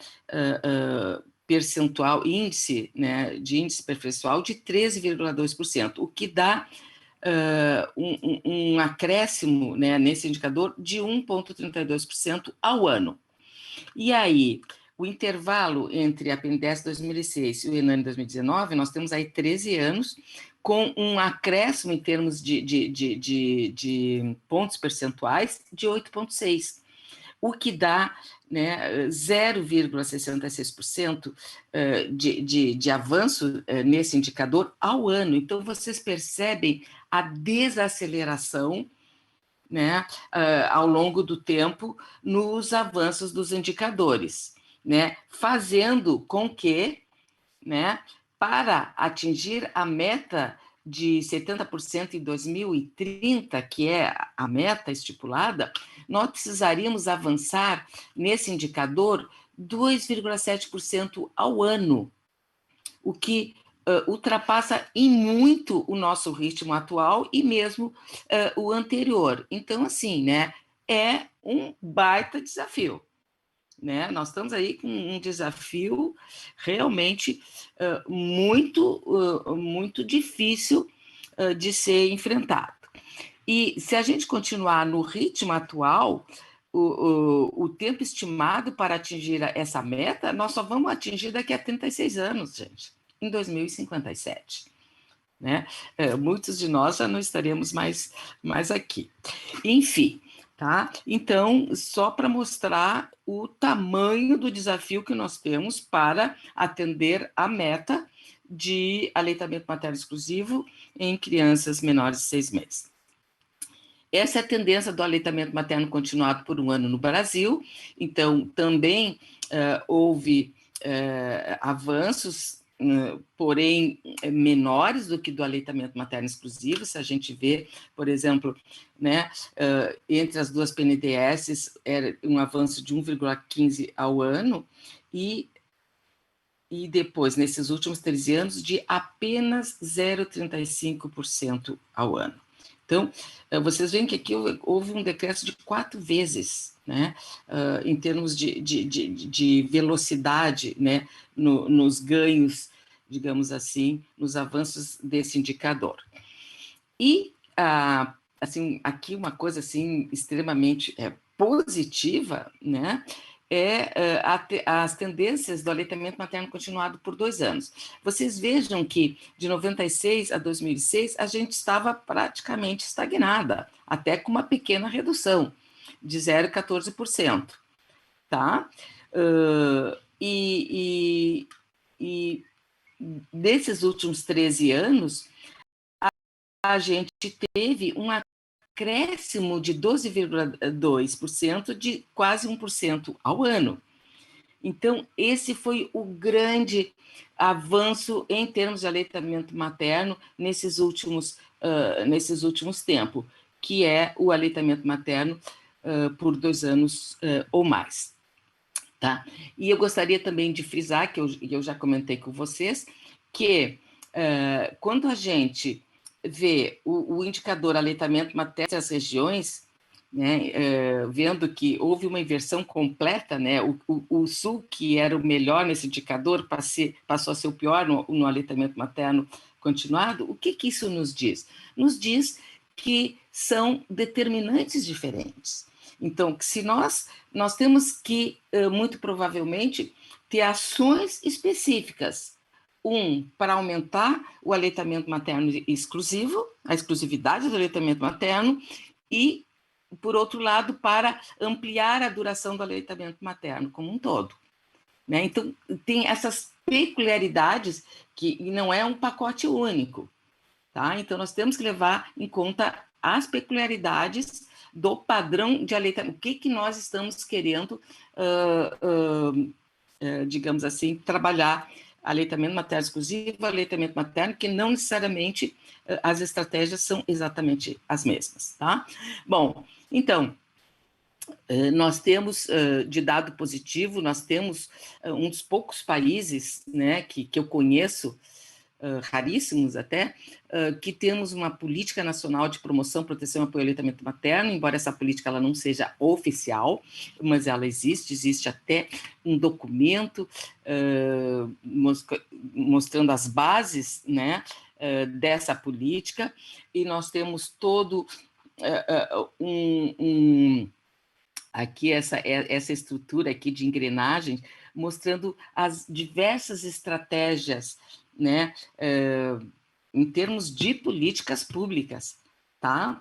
percentual, índice, né, de índice percentual de 13,2%, o que dá um acréscimo, né, nesse indicador de 1,32% ao ano. E aí, o intervalo entre a PNDS 2006 e o Enane 2019, nós temos aí 13 anos, com um acréscimo em termos de pontos percentuais de 8,6%, o que dá, né, 0,66% de avanço nesse indicador ao ano. Então, vocês percebem a desaceleração, né, ao longo do tempo nos avanços dos indicadores, né, fazendo com que, né, para atingir a meta de 70% em 2030, que é a meta estipulada, nós precisaríamos avançar nesse indicador 2,7% ao ano, o que ultrapassa em muito o nosso ritmo atual e mesmo o anterior. Então, assim, né, é um baita desafio. Né? Nós estamos aí com um desafio realmente muito difícil de ser enfrentado. E se a gente continuar no ritmo atual, o tempo estimado para atingir essa meta, nós só vamos atingir daqui a 36 anos, gente, em 2057. Né? Muitos de nós já não estaremos mais aqui. Enfim, tá? Então, só para mostrar o tamanho do desafio que nós temos para atender a meta de aleitamento materno exclusivo em crianças menores de 6 meses. Essa é a tendência do aleitamento materno continuado por 1 ano no Brasil. Então, também houve avanços, porém menores do que do aleitamento materno exclusivo. Se a gente vê, por exemplo, né, entre as 2 PNDS, era um avanço de 1,15 ao ano, e depois, nesses últimos 13 anos, de apenas 0,35% ao ano. Então, vocês veem que aqui houve um decréscimo de 4 vezes, né, em termos de velocidade, né, nos ganhos, digamos assim, nos avanços desse indicador. E, assim, aqui uma coisa assim, extremamente positiva, né, as tendências do aleitamento materno continuado por 2 anos. Vocês vejam que de 96 a 2006 a gente estava praticamente estagnada, até com uma pequena redução de 0,14%, tá? E desses últimos 13 anos, a gente teve um acréscimo de 12,2%, de quase 1% ao ano. Então, esse foi o grande avanço em termos de aleitamento materno nesses últimos tempos, que é o aleitamento materno por 2 anos ou mais. Tá? E eu gostaria também de frisar, que eu já comentei com vocês, que quando a gente vê o indicador aleitamento materno nessas regiões, né, vendo que houve uma inversão completa, né, o Sul, que era o melhor nesse indicador, passou a ser o pior no aleitamento materno continuado, o que isso nos diz? Nos diz que são determinantes diferentes. Então, se nós temos que, muito provavelmente, ter ações específicas, para aumentar o aleitamento materno exclusivo, a exclusividade do aleitamento materno, e, por outro lado, para ampliar a duração do aleitamento materno como um todo. Né? Então, tem essas peculiaridades que não é um pacote único. Tá? Então, nós temos que levar em conta as peculiaridades do padrão de aleitamento. O que nós estamos querendo, digamos assim, trabalhar aleitamento materno exclusivo, aleitamento materno, que não necessariamente as estratégias são exatamente as mesmas. Tá? Bom, então, nós temos, de dado positivo, nós temos um dos poucos países, né, que eu conheço, raríssimos até, que temos uma política nacional de promoção, proteção e apoio ao aleitamento materno, embora essa política ela não seja oficial, mas ela existe até um documento mostrando as bases, né, dessa política, e nós temos todo aqui essa estrutura aqui de engrenagem, mostrando as diversas estratégias, né, em termos de políticas públicas, tá?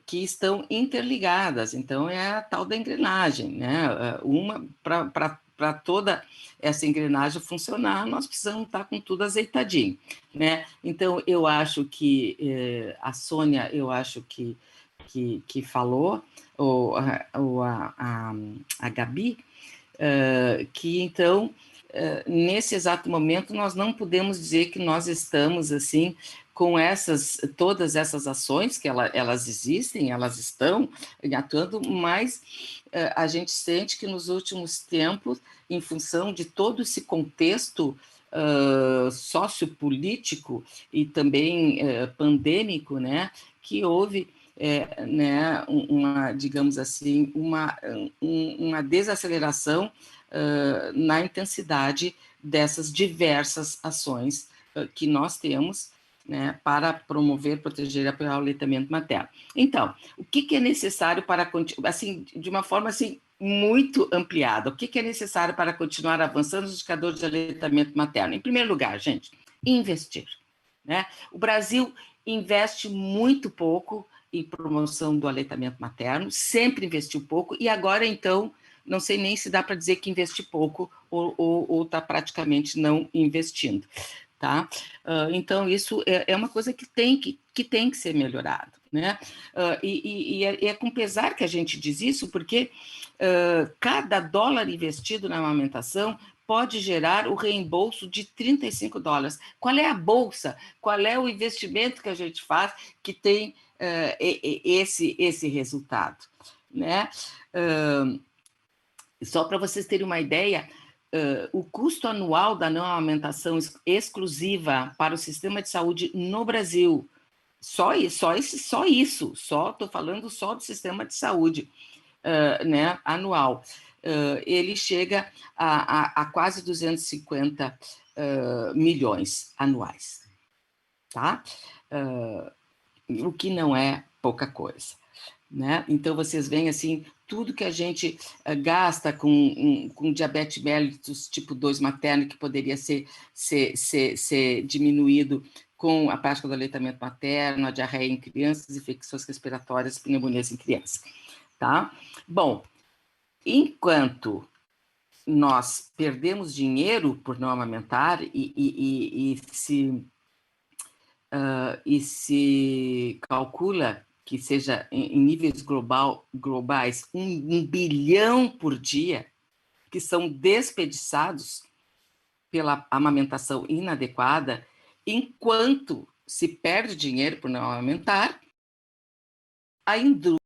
Que estão interligadas. Então, é a tal da engrenagem, né? Para toda essa engrenagem funcionar, nós precisamos estar com tudo azeitadinho, né? Então, eu acho que a Sônia, eu acho que falou, ou a Gabi, que então, nesse exato momento, nós não podemos dizer que nós estamos assim com todas essas ações, que elas existem, elas estão atuando, mas a gente sente que nos últimos tempos, em função de todo esse contexto sociopolítico e também pandêmico, né, que houve né, digamos assim, uma desaceleração na intensidade dessas diversas ações que nós temos, né, para promover, proteger e apoiar o aleitamento materno. Então, o que é necessário para, assim, de uma forma assim, muito ampliada, o que é necessário para continuar avançando nos indicadores de aleitamento materno? Em primeiro lugar, gente, investir. Né? O Brasil investe muito pouco em promoção do aleitamento materno, sempre investiu pouco, e agora, então, não sei nem se dá para dizer que investe pouco ou está praticamente não investindo. Tá? Então, isso é uma coisa que tem que ser melhorado. Né? E é com pesar que a gente diz isso, porque cada dólar investido na amamentação pode gerar o reembolso de $35. Qual é a bolsa? Qual é o investimento que a gente faz que tem esse resultado? Né? Só para vocês terem uma ideia, o custo anual da não amamentação exclusiva para o sistema de saúde no Brasil, estou falando só do sistema de saúde, né, anual, ele chega a quase 250 milhões anuais, tá? O que não é pouca coisa. Né? Então, vocês veem assim, tudo que a gente gasta com diabetes mellitus tipo 2 materno, que poderia ser diminuído com a prática do aleitamento materno, a diarreia em crianças, infecções respiratórias, pneumonias em crianças. Tá? Bom, enquanto nós perdemos dinheiro por não amamentar e se calcula que seja em níveis globais 1 bilhão por dia, que são desperdiçados pela amamentação inadequada, enquanto se perde dinheiro por não amamentar, a indústria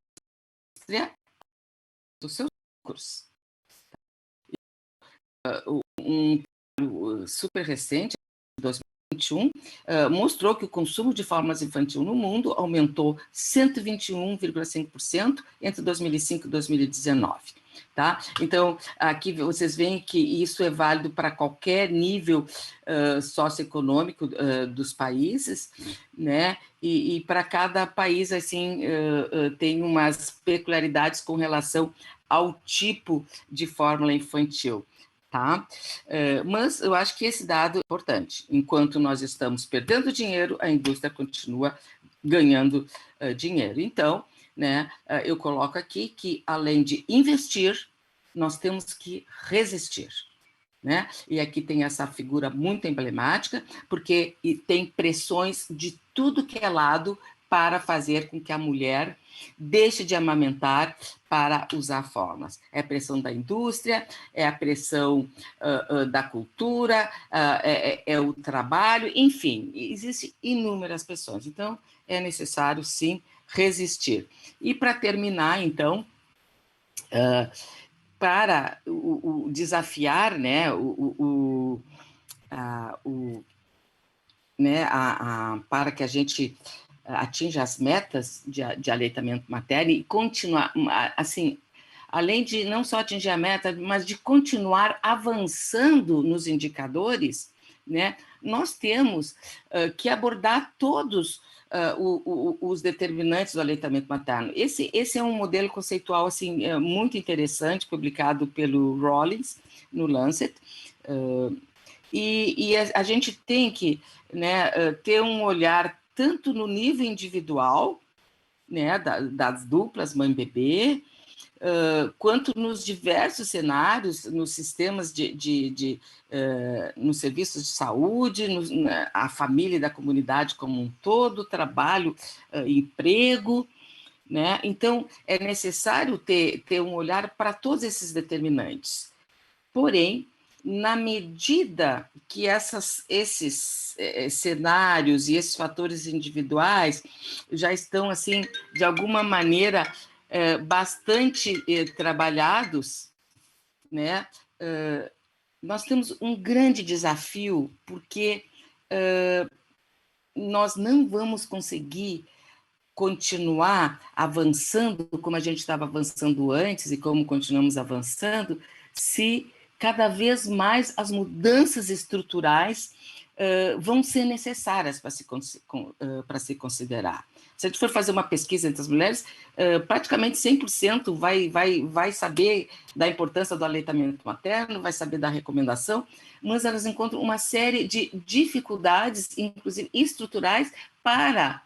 dos seus lucros. Um super recente, 2021, mostrou que o consumo de fórmulas infantil no mundo aumentou 121,5% entre 2005 e 2019. Tá? Então, aqui vocês veem que isso é válido para qualquer nível socioeconômico dos países, né? E para cada país, assim, tem umas peculiaridades com relação ao tipo de fórmula infantil. Tá? Mas eu acho que esse dado é importante. Enquanto nós estamos perdendo dinheiro, a indústria continua ganhando dinheiro. Então, né, eu coloco aqui que, além de investir, nós temos que resistir. Né? E aqui tem essa figura muito emblemática, porque tem pressões de tudo que é lado para fazer com que a mulher deixe de amamentar para usar fórmulas. É a pressão da indústria, é a pressão da cultura, é o trabalho, enfim, existem inúmeras pressões. Então, é necessário, sim, resistir. E para terminar, então, para o desafiar, né, para que a gente atinja as metas de aleitamento materno e continuar, assim, além de não só atingir a meta, mas de continuar avançando nos indicadores, né, nós temos que abordar todos os determinantes do aleitamento materno. Esse é um modelo conceitual assim, muito interessante, publicado pelo Rollins, no Lancet, e a gente tem que, né, ter um olhar tanto no nível individual, né, das duplas mãe-bebê, quanto nos diversos cenários, nos sistemas nos serviços de saúde, a família e da comunidade como um todo, trabalho, emprego, né? Então, é necessário ter um olhar para todos esses determinantes. Porém, na medida que esses cenários e esses fatores individuais já estão, assim, de alguma maneira, bastante trabalhados, né? Nós temos um grande desafio, porque nós não vamos conseguir continuar avançando como a gente estava avançando antes e como continuamos avançando, se cada vez mais as mudanças estruturais vão ser necessárias para se considerar. Se a gente for fazer uma pesquisa entre as mulheres, praticamente 100% vai saber da importância do aleitamento materno, vai saber da recomendação, mas elas encontram uma série de dificuldades, inclusive estruturais, para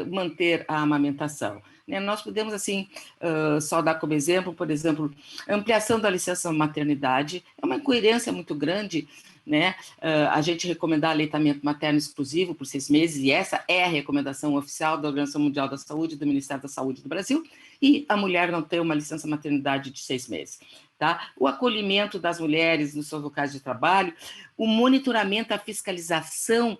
manter a amamentação. Nós podemos, assim, só dar como exemplo, por exemplo, a ampliação da licença maternidade é uma incoerência muito grande, né? A gente recomendar aleitamento materno exclusivo por 6 meses, e essa é a recomendação oficial da Organização Mundial da Saúde e do Ministério da Saúde do Brasil, e a mulher não ter uma licença maternidade de 6 meses. Tá? O acolhimento das mulheres nos seus locais de trabalho, o monitoramento, a fiscalização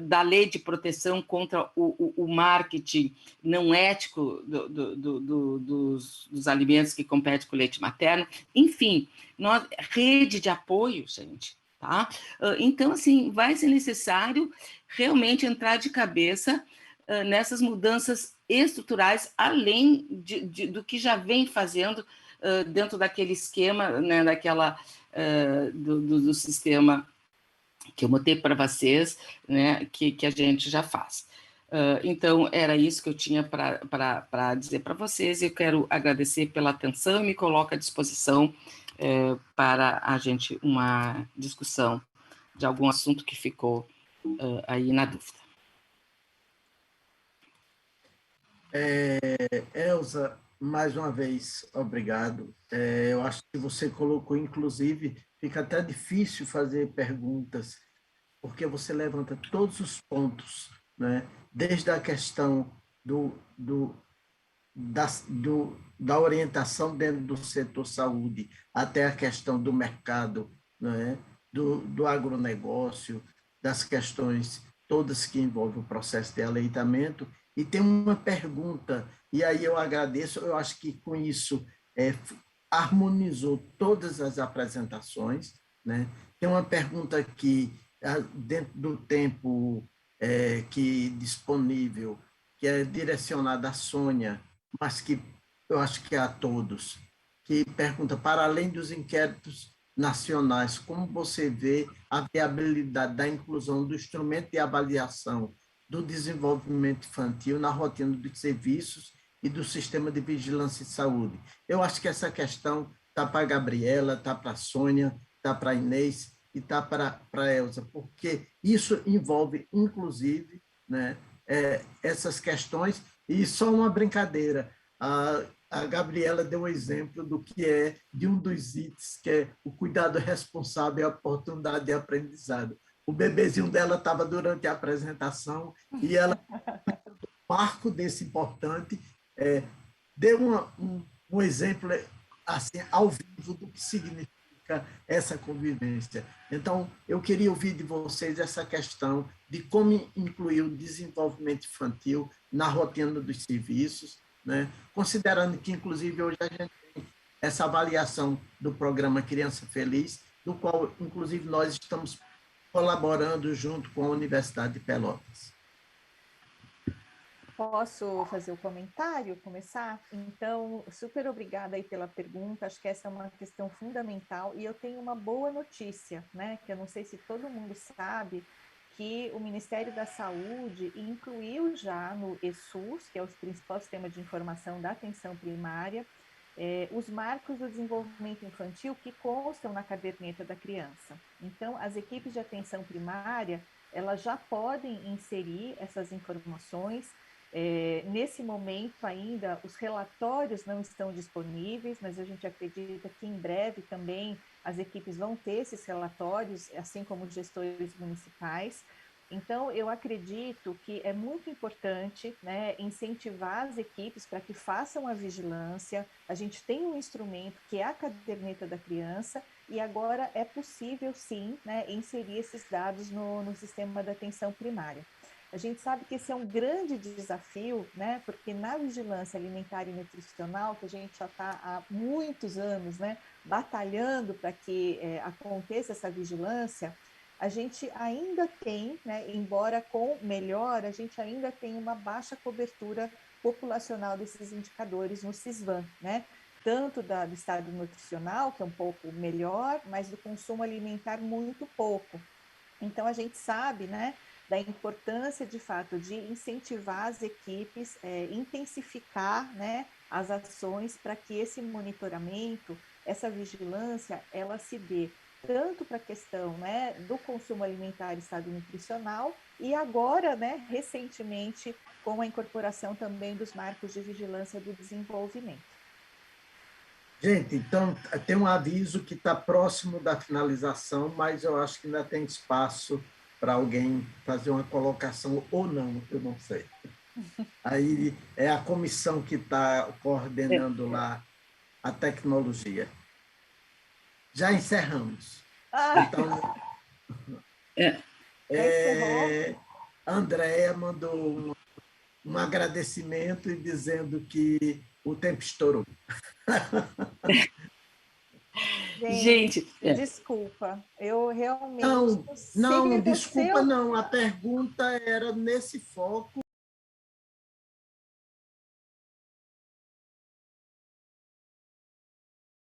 da lei de proteção contra o marketing não ético dos alimentos que competem com o leite materno, enfim, rede de apoio, gente, tá? Então, assim, vai ser necessário realmente entrar de cabeça nessas mudanças estruturais, além do que já vem fazendo dentro daquele esquema, né, do sistema que eu botei para vocês, né, que a gente já faz. Então, era isso que eu tinha para dizer para vocês, e eu quero agradecer pela atenção e me coloco à disposição para a gente uma discussão de algum assunto que ficou aí na dúvida. Elza, mais uma vez, obrigado. Eu acho que você colocou, inclusive, fica até difícil fazer perguntas, porque você levanta todos os pontos, né? Desde a questão da orientação dentro do setor saúde até a questão do mercado, né, do agronegócio, das questões todas que envolvem o processo de aleitamento. E tem uma pergunta, e aí eu agradeço, eu acho que com isso harmonizou todas as apresentações, né? Tem uma pergunta aqui, dentro do tempo que disponível, que é direcionada à Sônia, mas que eu acho que é a todos, que pergunta, para além dos inquéritos nacionais, como você vê a viabilidade da inclusão do instrumento de avaliação do desenvolvimento infantil na rotina dos serviços e do sistema de vigilância de saúde? Eu acho que essa questão está para a Gabriela, está para a Sônia, está para a Inês e está para a Elza, porque isso envolve, inclusive, né, essas questões. E só uma brincadeira, a Gabriela deu o exemplo do que é de um dos itens, que é o cuidado responsável e a oportunidade de aprendizado. O bebezinho dela estava durante a apresentação e ela, marco desse importante, deu um exemplo assim, ao vivo do que significa essa convivência. Então, eu queria ouvir de vocês essa questão de como incluir o desenvolvimento infantil na rotina dos serviços, né? Considerando que, inclusive, hoje a gente tem essa avaliação do programa Criança Feliz, do qual, inclusive, nós estamos colaborando junto com a Universidade de Pelotas. Posso fazer o comentário, começar? Então, super obrigada aí pela pergunta, acho que essa é uma questão fundamental, e eu tenho uma boa notícia, né, que eu não sei se todo mundo sabe, que o Ministério da Saúde incluiu já no ESUS, que é o principal sistema de informação da atenção primária, os marcos do desenvolvimento infantil que constam na caderneta da criança. Então, as equipes de atenção primária, elas já podem inserir essas informações. Nesse momento ainda, os relatórios não estão disponíveis, mas a gente acredita que em breve também as equipes vão ter esses relatórios, assim como os gestores municipais. Então, eu acredito que é muito importante, né, incentivar as equipes para que façam a vigilância. A gente tem um instrumento que é a caderneta da criança e agora é possível, sim, né, inserir esses dados no sistema da atenção primária. A gente sabe que esse é um grande desafio, né, porque na vigilância alimentar e nutricional, que a gente já está há muitos anos, né, batalhando para que aconteça essa vigilância, a gente ainda tem, né, embora com melhor, a gente ainda tem uma baixa cobertura populacional desses indicadores no CISVAN, né? Tanto do estado nutricional, que é um pouco melhor, mas do consumo alimentar muito pouco. Então, a gente sabe, né, da importância, de fato, de incentivar as equipes, intensificar, né, as ações para que esse monitoramento, essa vigilância, ela se dê tanto para a questão, né, do consumo alimentar e estado nutricional, e agora, né, recentemente, com a incorporação também dos marcos de vigilância do desenvolvimento. Gente, então, tem um aviso que está próximo da finalização, mas eu acho que ainda tem espaço para alguém fazer uma colocação ou não, eu não sei. Aí é a comissão que está coordenando lá a tecnologia. Já encerramos. Então, a Andréia mandou um agradecimento e dizendo que o tempo estourou. Gente, desculpa, eu realmente não, desculpa não, a pergunta era nesse foco